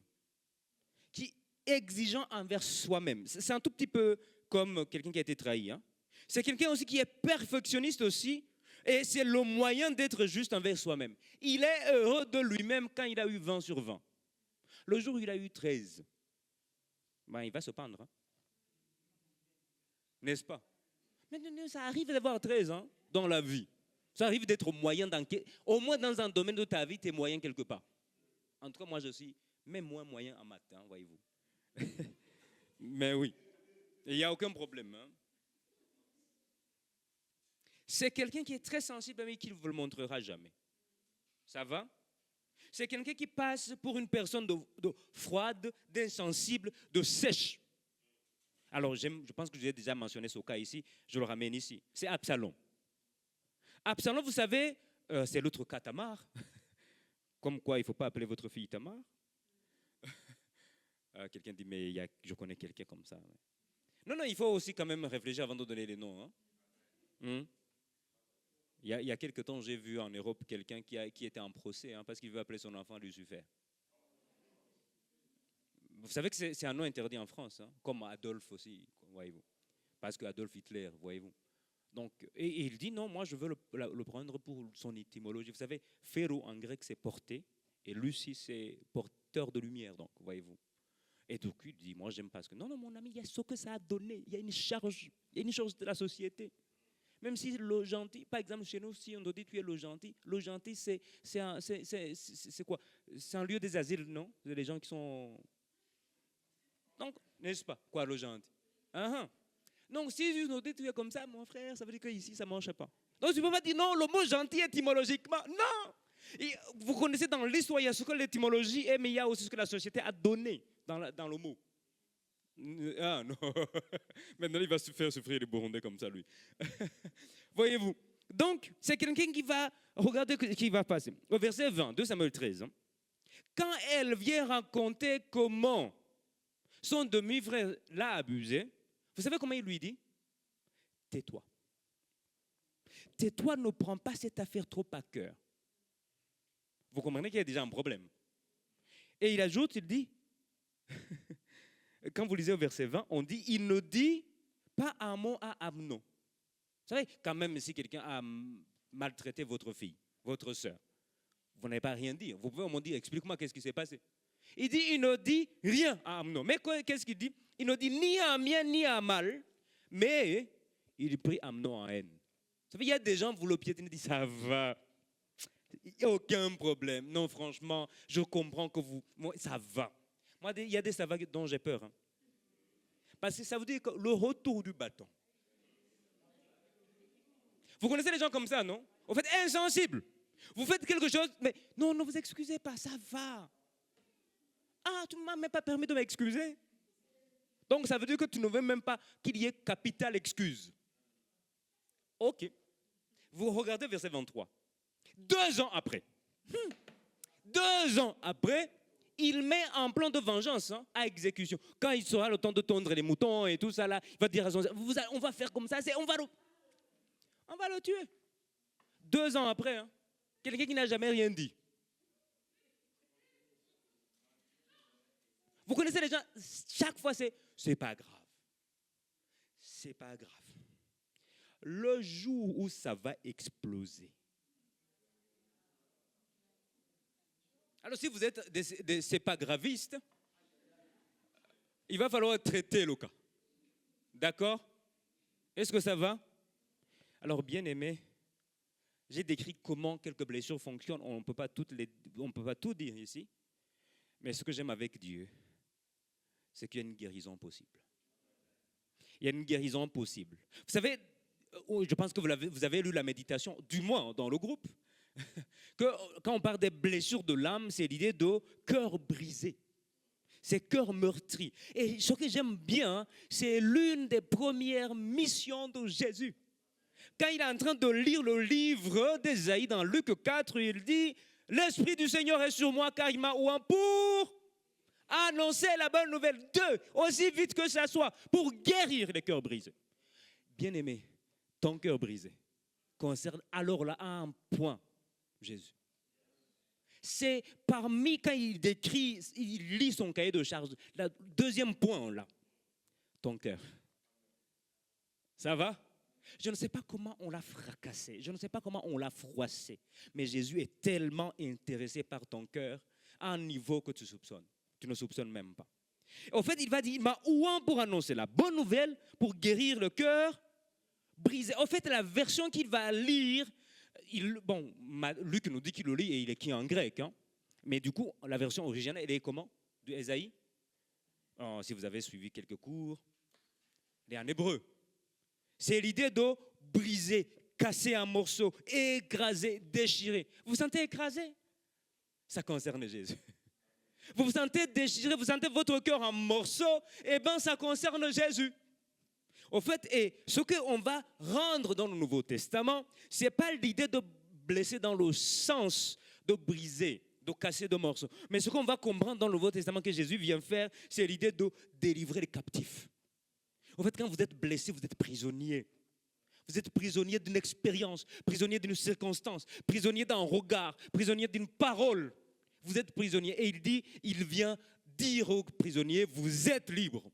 qui est exigeant envers soi-même. C'est un tout petit peu comme quelqu'un qui a été trahi. Hein. C'est quelqu'un aussi qui est perfectionniste aussi, et c'est le moyen d'être juste envers soi-même. Il est heureux de lui-même quand il a eu 20 sur 20. Le jour où il a eu 13, ben, il va se pendre. Hein. N'est-ce pas? Mais ça arrive d'avoir 13 ans dans la vie. Ça arrive d'être moyen, au moins dans un domaine de ta vie, tu es moyen quelque part. En tout cas, moi, je suis même moins moyen en maths, hein, voyez-vous. Mais oui, il n'y a aucun problème. Hein. C'est quelqu'un qui est très sensible, mais qui ne vous le montrera jamais. Ça va? C'est quelqu'un qui passe pour une personne de froide, d'insensible, de sèche. Alors, je pense que j'ai déjà mentionné ce cas ici, je le ramène ici. C'est Absalom. Absalom, vous savez, c'est l'autre cas Tamar. Comme quoi, il ne faut pas appeler votre fille Tamar. Quelqu'un dit, mais je connais quelqu'un comme ça. Non, non, il faut aussi quand même réfléchir avant de donner les noms. Hein. Il y a quelque temps, j'ai vu en Europe quelqu'un qui était en procès parce qu'il veut appeler son enfant Lucifer. Vous savez que c'est un nom interdit en France, hein, comme Adolphe aussi, voyez-vous. Parce que Adolf Hitler, voyez-vous. Donc, et il dit non, moi je veux le prendre pour son étymologie. Vous savez, Pharaon en grec c'est porté, et Lucie c'est porteur de lumière, donc, voyez-vous. Et donc il dit, moi j'aime pas ce que. Non, non, mon ami, il y a ce que ça a donné, il y a une charge de la société. Même si le gentil, par exemple chez nous, si on nous dit tu es le gentil c'est quoi? C'est un lieu des asiles, non? C'est les gens qui sont. Donc, n'est-ce pas? Quoi, le gentil? Donc, si nous dit tu es comme ça, mon frère, ça veut dire qu'ici, ça ne marche pas. Donc, tu ne peux pas dire non, le mot gentil étymologiquement. Non! Et vous connaissez dans l'histoire, il y a ce que l'étymologie est, mais il y a aussi ce que la société a donné dans le mot. Ah non, maintenant il va se faire souffrir les Burundais comme ça, lui. Voyez-vous? Donc, c'est quelqu'un qui va regarder ce qui va passer. Au verset 20, 2 Samuel 13, quand elle vient raconter comment son demi-frère l'a abusé, vous savez comment il lui dit? Tais-toi. Tais-toi, ne prends pas cette affaire trop à cœur. Vous comprenez qu'il y a déjà un problème. Et il ajoute, il dit, quand vous lisez au verset 20, on dit, il ne dit pas un mot à Amnon. Vous savez, quand même, si quelqu'un a maltraité votre fille, votre soeur, vous n'avez pas rien dit. Vous pouvez au moins dire, explique-moi qu'est-ce qui s'est passé. Il dit, il ne dit rien à Amnon. Mais qu'est-ce qu'il dit? Il ne dit ni à bien ni à mal, mais il prie Amnon en haine. Vous savez, il y a des gens, vous le piétinez, disent, ça va, il n'y a aucun problème. Non, franchement, je comprends que moi, ça va. Moi, il y a des ça va dont j'ai peur. Hein. Parce que ça veut dire que le retour du bâton. Vous connaissez les gens comme ça, non? Vous faites insensible. Vous faites quelque chose, mais non, ne vous excusez pas, ça va. Ah, tu ne m'as même pas permis de m'excuser. Donc, ça veut dire que tu ne veux même pas qu'il y ait capitale excuse. Ok. Vous regardez verset 23. 2 ans après. 2 ans après, il met un plan de vengeance à exécution. Quand il sera le temps de tondre les moutons et tout ça, là, il va dire à son... on va faire comme ça, on va le tuer. 2 ans après, quelqu'un qui n'a jamais rien dit. Vous connaissez les gens, chaque fois c'est pas grave. C'est pas grave. Le jour où ça va exploser. Alors si vous êtes c'est pas graviste, il va falloir traiter le cas. D'accord? Est-ce que ça va? Alors bien aimé, j'ai décrit comment quelques blessures fonctionnent. On ne peut pas tout dire ici. Mais ce que j'aime avec Dieu, c'est qu'il y a une guérison possible. Il y a une guérison possible. Vous savez, je pense que vous avez lu la méditation, du moins dans le groupe, que quand on parle des blessures de l'âme, c'est l'idée de cœur brisé. C'est cœur meurtri. Et ce que j'aime bien, c'est l'une des premières missions de Jésus. Quand il est en train de lire le livre d'Ésaïe dans Luc 4, il dit « L'Esprit du Seigneur est sur moi car il m'a oint pour annoncer la bonne nouvelle. 2, aussi vite que ça soit, pour guérir les cœurs brisés. » Bien-aimé, ton cœur brisé concerne alors là à un point Jésus. C'est parmi, quand il décrit, il lit son cahier de charge, le deuxième point là, ton cœur. Ça va? Je ne sais pas comment on l'a fracassé, je ne sais pas comment on l'a froissé, mais Jésus est tellement intéressé par ton cœur à un niveau que tu soupçonnes. Tu ne soupçonnes même pas. En fait, il va dire, il m'a oint pour annoncer la bonne nouvelle, pour guérir le cœur brisé. En fait, la version qu'il va lire, Luc nous dit qu'il le lit et il est écrit en grec. Hein? Mais du coup, la version originale, elle est comment? De Ésaïe? Si vous avez suivi quelques cours, elle est en hébreu. C'est l'idée de briser, casser en morceaux, écraser, déchirer. Vous vous sentez écrasé? Ça concerne Jésus. Vous vous sentez déchiré, vous sentez votre cœur en morceaux, eh bien ça concerne Jésus. Au fait, et ce qu'on va rendre dans le Nouveau Testament, ce n'est pas l'idée de blesser dans le sens de briser, de casser de morceaux. Mais ce qu'on va comprendre dans le Nouveau Testament que Jésus vient faire, c'est l'idée de délivrer les captifs. En fait, quand vous êtes blessé, vous êtes prisonnier. Vous êtes prisonnier d'une expérience, prisonnier d'une circonstance, prisonnier d'un regard, prisonnier d'une parole. Vous êtes prisonnier. Et il dit, il vient dire aux prisonniers, vous êtes libres.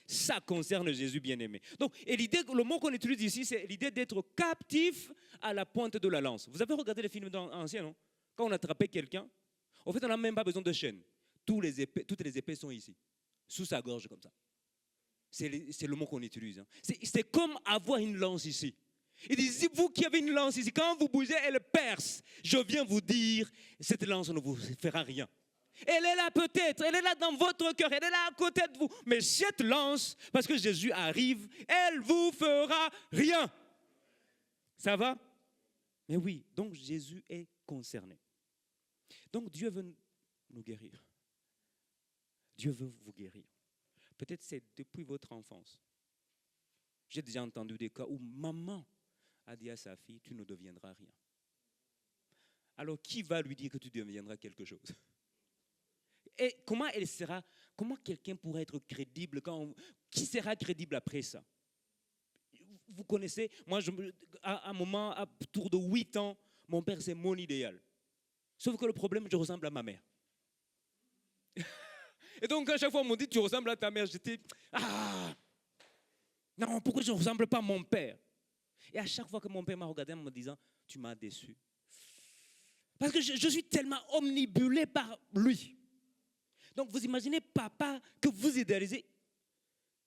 Ça concerne Jésus bien-aimé. Donc, et l'idée, le mot qu'on utilise ici, c'est l'idée d'être captif à la pointe de la lance. Vous avez regardé les films anciens, non? Quand on attrapait quelqu'un, en fait, on n'a même pas besoin de chaîne. Toutes les épées sont ici, sous sa gorge comme ça. C'est le mot qu'on utilise. Hein. C'est comme avoir une lance ici. Il dit, si vous qui avez une lance ici, quand vous bougez, elle perce. Je viens vous dire, cette lance ne vous fera rien. Elle est là peut-être, elle est là dans votre cœur, elle est là à côté de vous. Mais cette lance, parce que Jésus arrive, elle vous fera rien. Ça va? Mais oui, donc Jésus est concerné. Donc Dieu veut nous guérir. Dieu veut vous guérir. Peut-être c'est depuis votre enfance. J'ai déjà entendu des cas où maman a dit à sa fille, tu ne deviendras rien. Alors qui va lui dire que tu deviendras quelque chose? Et comment quelqu'un pourrait être crédible qui sera crédible après ça? Vous connaissez, moi, à un moment, à tour de 8 ans, mon père, c'est mon idéal. Sauf que le problème, je ressemble à ma mère. Et donc, à chaque fois, on me dit, tu ressembles à ta mère. J'étais, non, pourquoi je ne ressemble pas à mon père? Et à chaque fois que mon père m'a regardé en me disant, tu m'as déçu. Parce que je suis tellement omnibulé par lui. Donc, vous imaginez, papa, que vous idéalisez.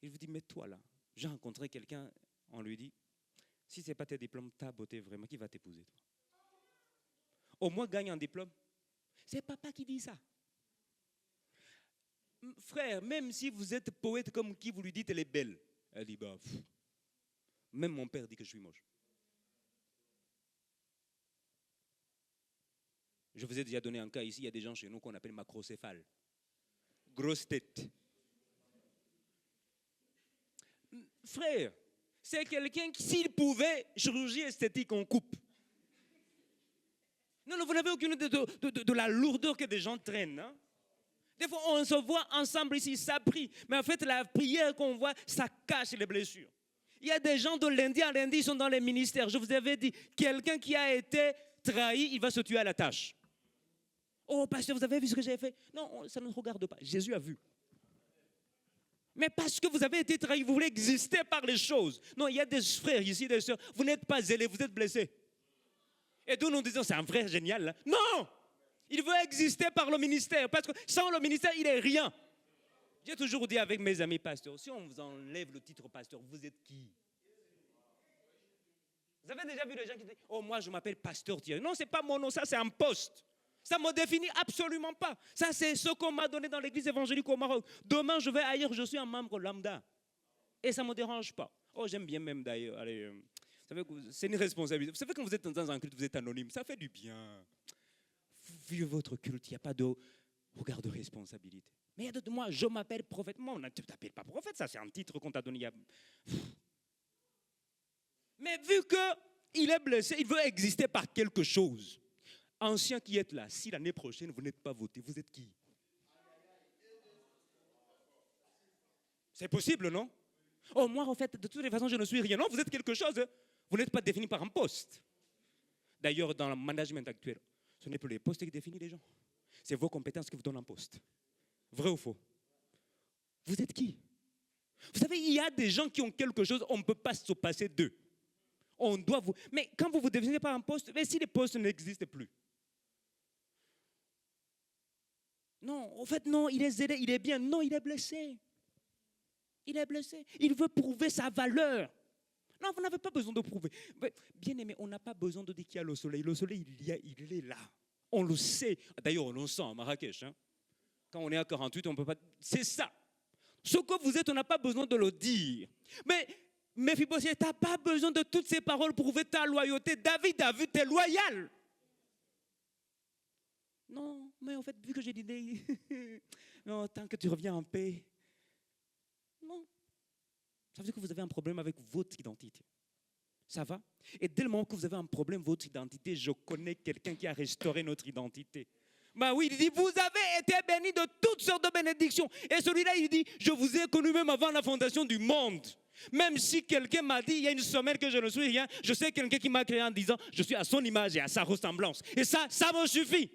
Il vous dit, mais toi là, j'ai rencontré quelqu'un, on lui dit, si ce n'est pas tes diplômes, ta beauté vraiment, qui va t'épouser toi? Au moins, gagne un diplôme. C'est papa qui dit ça. Frère, même si vous êtes poète comme qui, vous lui dites, elle est belle. Elle dit, bah, même mon père dit que je suis moche. Je vous ai déjà donné un cas ici, il y a des gens chez nous qu'on appelle macrocéphale. Grosse tête. Frère, c'est quelqu'un qui, s'il pouvait, chirurgie esthétique, on coupe. Non, vous n'avez aucune idée de la lourdeur que des gens traînent. Hein? Des fois, on se voit ensemble ici, ça prie. Mais en fait, la prière qu'on voit, ça cache les blessures. Il y a des gens de lundi à lundi, ils sont dans les ministères. Je vous avais dit, quelqu'un qui a été trahi, il va se tuer à la tâche. Oh, pasteur, vous avez vu ce que j'ai fait? Non, ça ne regarde pas. Jésus a vu. Mais parce que vous avez été trahi, vous voulez exister par les choses. Non, il y a des frères ici, des sœurs, vous n'êtes pas zélés, vous êtes blessés. Et nous nous disons, c'est un frère génial. Là. Non! Il veut exister par le ministère, parce que sans le ministère, il n'est rien. J'ai toujours dit avec mes amis pasteurs, si on vous enlève le titre pasteur, vous êtes qui? Vous avez déjà vu des gens qui disent, oh moi je m'appelle pasteur Thierry. Non, ce n'est pas mon nom, ça c'est un poste. Ça ne me définit absolument pas. Ça c'est ce qu'on m'a donné dans l'église évangélique au Maroc. Demain je vais ailleurs, je suis un membre lambda. Et ça ne me dérange pas. Oh j'aime bien même d'ailleurs. Allez, vous savez que c'est une responsabilité. Vous savez quand vous êtes dans un culte, vous êtes anonyme, ça fait du bien. Vivez votre culte, il n'y a pas de regard de responsabilité. Mais il y a d'autres, moi je m'appelle prophète. Moi on ne t'appelle pas prophète, ça c'est un titre qu'on t'a donné. Mais vu qu'il est blessé, il veut exister par quelque chose. Anciens qui êtes là, si l'année prochaine vous n'êtes pas voté, vous êtes qui? C'est possible, non? Oh, moi, en fait, de toutes les façons, je ne suis rien. Non, vous êtes quelque chose. Vous n'êtes pas défini par un poste. D'ailleurs, dans le management actuel, ce n'est plus les postes qui définissent les gens. C'est vos compétences qui vous donnent un poste. Vrai ou faux? Vous êtes qui? Vous savez, il y a des gens qui ont quelque chose, on ne peut pas se passer d'eux. On doit vous... Mais quand vous vous définissez par un poste, mais si les postes n'existent plus. Non, en fait, non, il est zélé, il est bien. Non, il est blessé. Il est blessé. Il veut prouver sa valeur. Non, vous n'avez pas besoin de prouver. Bien aimé, on n'a pas besoin de dire qu'il y a le soleil. Le soleil, il est là. On le sait. D'ailleurs, on le sent à Marrakech. Hein. Quand on est à 48, on ne peut pas... C'est ça. Ce que vous êtes, on n'a pas besoin de le dire. Mais Méphibosheth, tu n'as pas besoin de toutes ces paroles pour prouver ta loyauté. David a vu, tu es loyal. Non, mais en fait, vu que j'ai dit, non, tant que tu reviens en paix, non. Ça veut dire que vous avez un problème avec votre identité. Ça va? Et dès le moment que vous avez un problème avec votre identité, je connais quelqu'un qui a restauré notre identité. Bah oui, il dit, vous avez été bénis de toutes sortes de bénédictions. Et celui-là, il dit, je vous ai connu même avant la fondation du monde. Même si quelqu'un m'a dit, il y a une semaine que je ne suis rien, je sais quelqu'un qui m'a créé en disant, je suis à son image et à sa ressemblance. Et ça me suffit.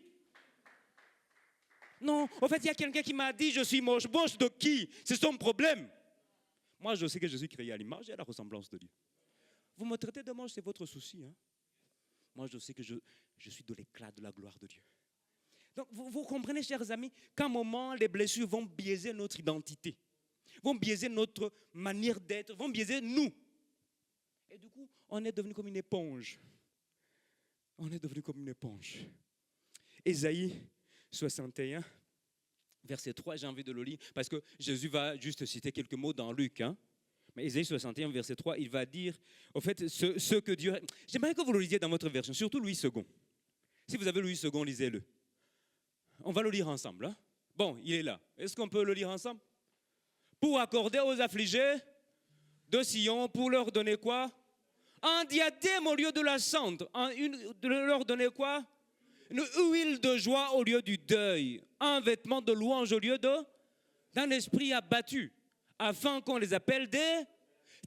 Non, en fait, il y a quelqu'un qui m'a dit, je suis moche. Moche de qui? C'est son problème. Moi, je sais que je suis créé à l'image et à la ressemblance de Dieu. Vous me traitez de moche, c'est votre souci. Hein? Moi, je sais que je suis de l'éclat de la gloire de Dieu. Donc, vous comprenez, chers amis, qu'à un moment, les blessures vont biaiser notre identité, vont biaiser notre manière d'être, vont biaiser nous. Et du coup, on est devenu comme une éponge. On est devenu comme une éponge. Ésaïe 61, verset 3, j'ai envie de le lire, parce que Jésus va juste citer quelques mots dans Luc. Hein. Mais Ésaïe 61, verset 3, il va dire, au fait, ce que Dieu... J'aimerais que vous le lisiez dans votre version, surtout Louis II. Si vous avez Louis II, lisez-le. On va le lire ensemble. Hein? Bon, il est là. Est-ce qu'on peut le lire ensemble? Pour accorder aux affligés de Sion, pour leur donner quoi? Un diadème au lieu de la cendre. De leur donner quoi? Une huile de joie au lieu du deuil. Un vêtement de louange au lieu d'un esprit abattu. Afin qu'on les appelle des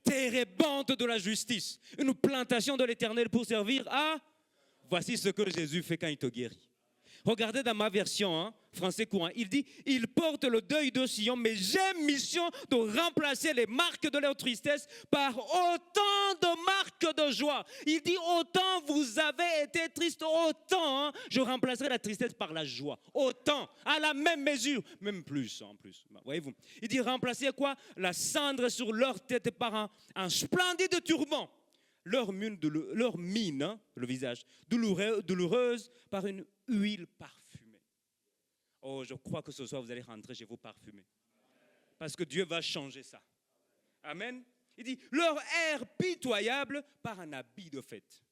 térébintes de la justice. Une plantation de l'Éternel pour servir à... Voici ce que Jésus fait quand il te guérit. Regardez dans ma version, hein, français courant, il dit, il porte le deuil de Sion, mais j'ai mission de remplacer les marques de leur tristesse par autant de marques de joie. Il dit, autant vous avez été triste, autant hein, je remplacerai la tristesse par la joie. Autant, à la même mesure, même plus en plus. Voyez-vous, il dit, remplacer quoi? La cendre sur leur tête par un splendide turban. Leur mine, hein, le visage, douloureuse par une huile parfumée. Oh, je crois que ce soir, vous allez rentrer chez vous parfumés. Parce que Dieu va changer ça. Amen. Il dit, leur air pitoyable par un habit de fête.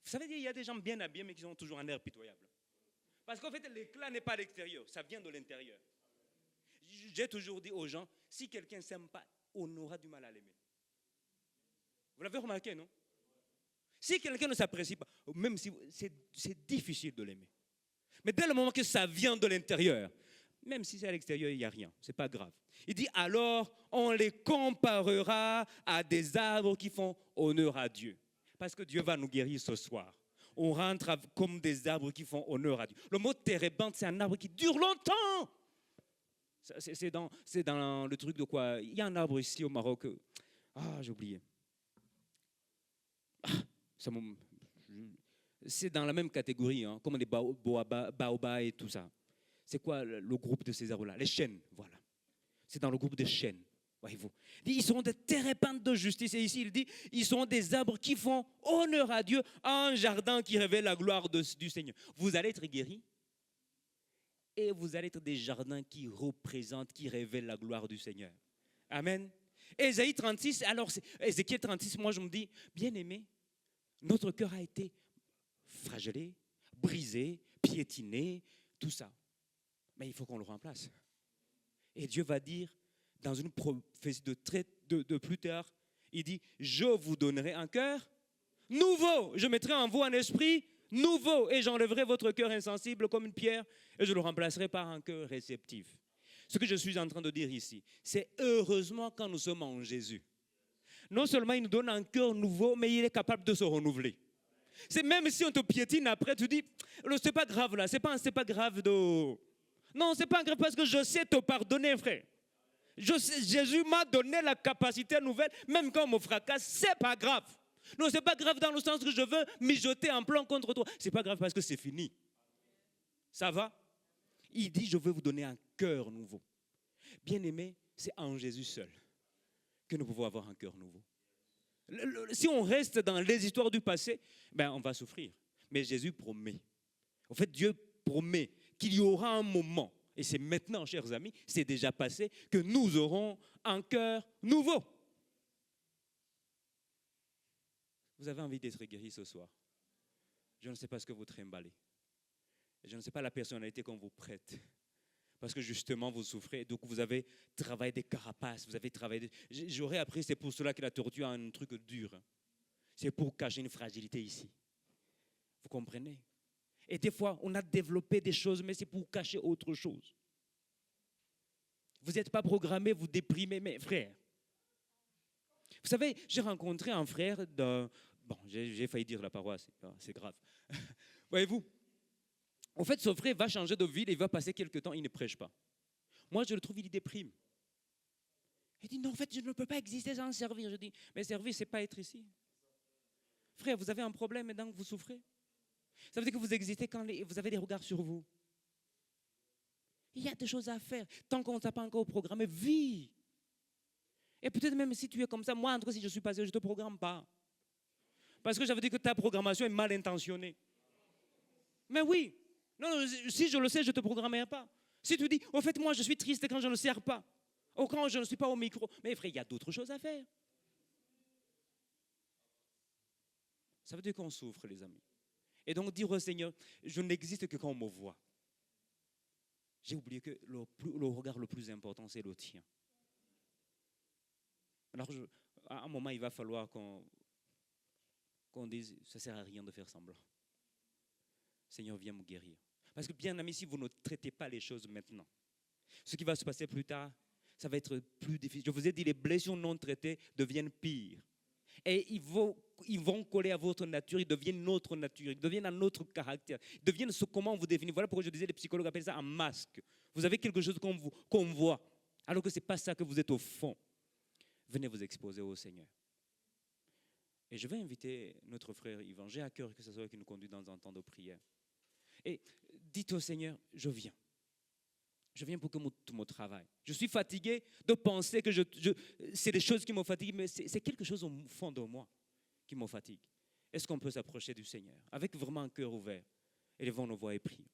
Vous savez, il y a des gens bien habillés, mais qui ont toujours un air pitoyable. Parce qu'en fait, l'éclat n'est pas à l'extérieur, ça vient de l'intérieur. J'ai toujours dit aux gens, si quelqu'un ne s'aime pas, on aura du mal à l'aimer. Vous l'avez remarqué, non? Si quelqu'un ne s'apprécie pas, même si c'est difficile de l'aimer. Mais dès le moment que ça vient de l'intérieur, même si c'est à l'extérieur, il n'y a rien, ce n'est pas grave. Il dit alors, on les comparera à des arbres qui font honneur à Dieu. Parce que Dieu va nous guérir ce soir. On rentre comme des arbres qui font honneur à Dieu. Le mot térébinthe, c'est un arbre qui dure longtemps. C'est dans le truc de quoi? Il y a un arbre ici au Maroc. Ah, j'ai oublié. Ah, ça me- c'est dans la même catégorie, hein, comme les baobabs et tout ça. C'est quoi le groupe de ces arbres-là? Les chênes, voilà. C'est dans le groupe des chênes, voyez-vous. Ils sont des térépentes de justice. Et ici, il dit, ils sont des arbres qui font honneur à Dieu, un jardin qui révèle la gloire du Seigneur. Vous allez être guéris et vous allez être des jardins qui représentent, qui révèlent la gloire du Seigneur. Amen. Ésaïe 36, alors Ézéchiel 36, moi je me dis, bien aimé, notre cœur a été flagellé, brisé, piétiné, tout ça. Mais il faut qu'on le remplace. Et Dieu va dire, dans une prophétie de plus tard, il dit, je vous donnerai un cœur nouveau. Je mettrai en vous un esprit nouveau et j'enlèverai votre cœur insensible comme une pierre et je le remplacerai par un cœur réceptif. Ce que je suis en train de dire ici, c'est heureusement quand nous sommes en Jésus. Non seulement il nous donne un cœur nouveau, mais il est capable de se renouveler. C'est même si on te piétine après, tu dis, c'est pas grave là, c'est pas grave de... Non, c'est pas grave parce que je sais te pardonner, frère. Jésus m'a donné la capacité nouvelle, même quand on me fracasse, c'est pas grave. Non, c'est pas grave dans le sens que je veux mijoter un plan contre toi. C'est pas grave parce que c'est fini. Ça va? Il dit, je veux vous donner un cœur nouveau. Bien aimé, c'est en Jésus seul que nous pouvons avoir un cœur nouveau. Si on reste dans les histoires du passé, ben on va souffrir. Mais Jésus promet. En fait, Dieu promet qu'il y aura un moment, et c'est maintenant, chers amis, c'est déjà passé, que nous aurons un cœur nouveau. Vous avez envie d'être guéri ce soir. Je ne sais pas ce que vous trimballez. Je ne sais pas la personnalité qu'on vous prête. Parce que justement, vous souffrez. Donc, vous avez travaillé des carapaces. Vous avez travaillé. J'aurais appris, c'est pour cela que la tortue a un truc dur. C'est pour cacher une fragilité ici. Vous comprenez? Et des fois, on a développé des choses, mais c'est pour cacher autre chose. Vous n'êtes pas programmé, vous déprimez, mais frère. Vous savez, j'ai rencontré un frère d'un... Bon, j'ai failli dire la paroisse, c'est grave. Voyez-vous, en fait, ce frère va changer de ville et il va passer quelques temps, il ne prêche pas. Moi, je le trouve, il déprime. Il dit, non, en fait, je ne peux pas exister sans servir. Je dis, mais servir, ce n'est pas être ici. Frère, vous avez un problème et donc vous souffrez. Ça veut dire que vous existez quand vous avez des regards sur vous. Il y a des choses à faire. Tant qu'on ne t'a pas encore programmé, vis. Et peut-être même si tu es comme ça, moi, en tout cas, si je suis passé, je ne te programme pas. Parce que ça veut dire que ta programmation est mal intentionnée. Mais oui. Non, si je le sais, je ne te programmerai pas. Si tu dis, au fait, moi, je suis triste quand je ne sers pas. Ou quand je ne suis pas au micro. Mais frère, il y a d'autres choses à faire. Ça veut dire qu'on souffre, les amis. Et donc dire au Seigneur, je n'existe que quand on me voit. J'ai oublié que le regard le plus important, c'est le tien. Alors, à un moment, il va falloir qu'on dise, ça ne sert à rien de faire semblant. Seigneur, viens me guérir. Parce que bien ami, si vous ne traitez pas les choses maintenant, ce qui va se passer plus tard, ça va être plus difficile. Je vous ai dit, les blessures non traitées deviennent pires. Et ils vont coller à votre nature, ils deviennent notre nature, ils deviennent à notre caractère, ils deviennent ce comment on vous définit. Voilà pourquoi je disais, les psychologues appellent ça un masque. Vous avez quelque chose qu'on voit, alors que ce n'est pas ça que vous êtes au fond. Venez vous exposer au Seigneur. Et je vais inviter notre frère Yvan, j'ai à cœur que ce soit qui nous conduit dans un temps de prière. Et dites au Seigneur, je viens. Je viens pour que tu me travailles. Je suis fatigué de penser que c'est des choses qui me fatiguent, mais c'est quelque chose au fond de moi qui me fatigue. Est-ce qu'on peut s'approcher du Seigneur avec vraiment un cœur ouvert? Élevons nos voix et prions.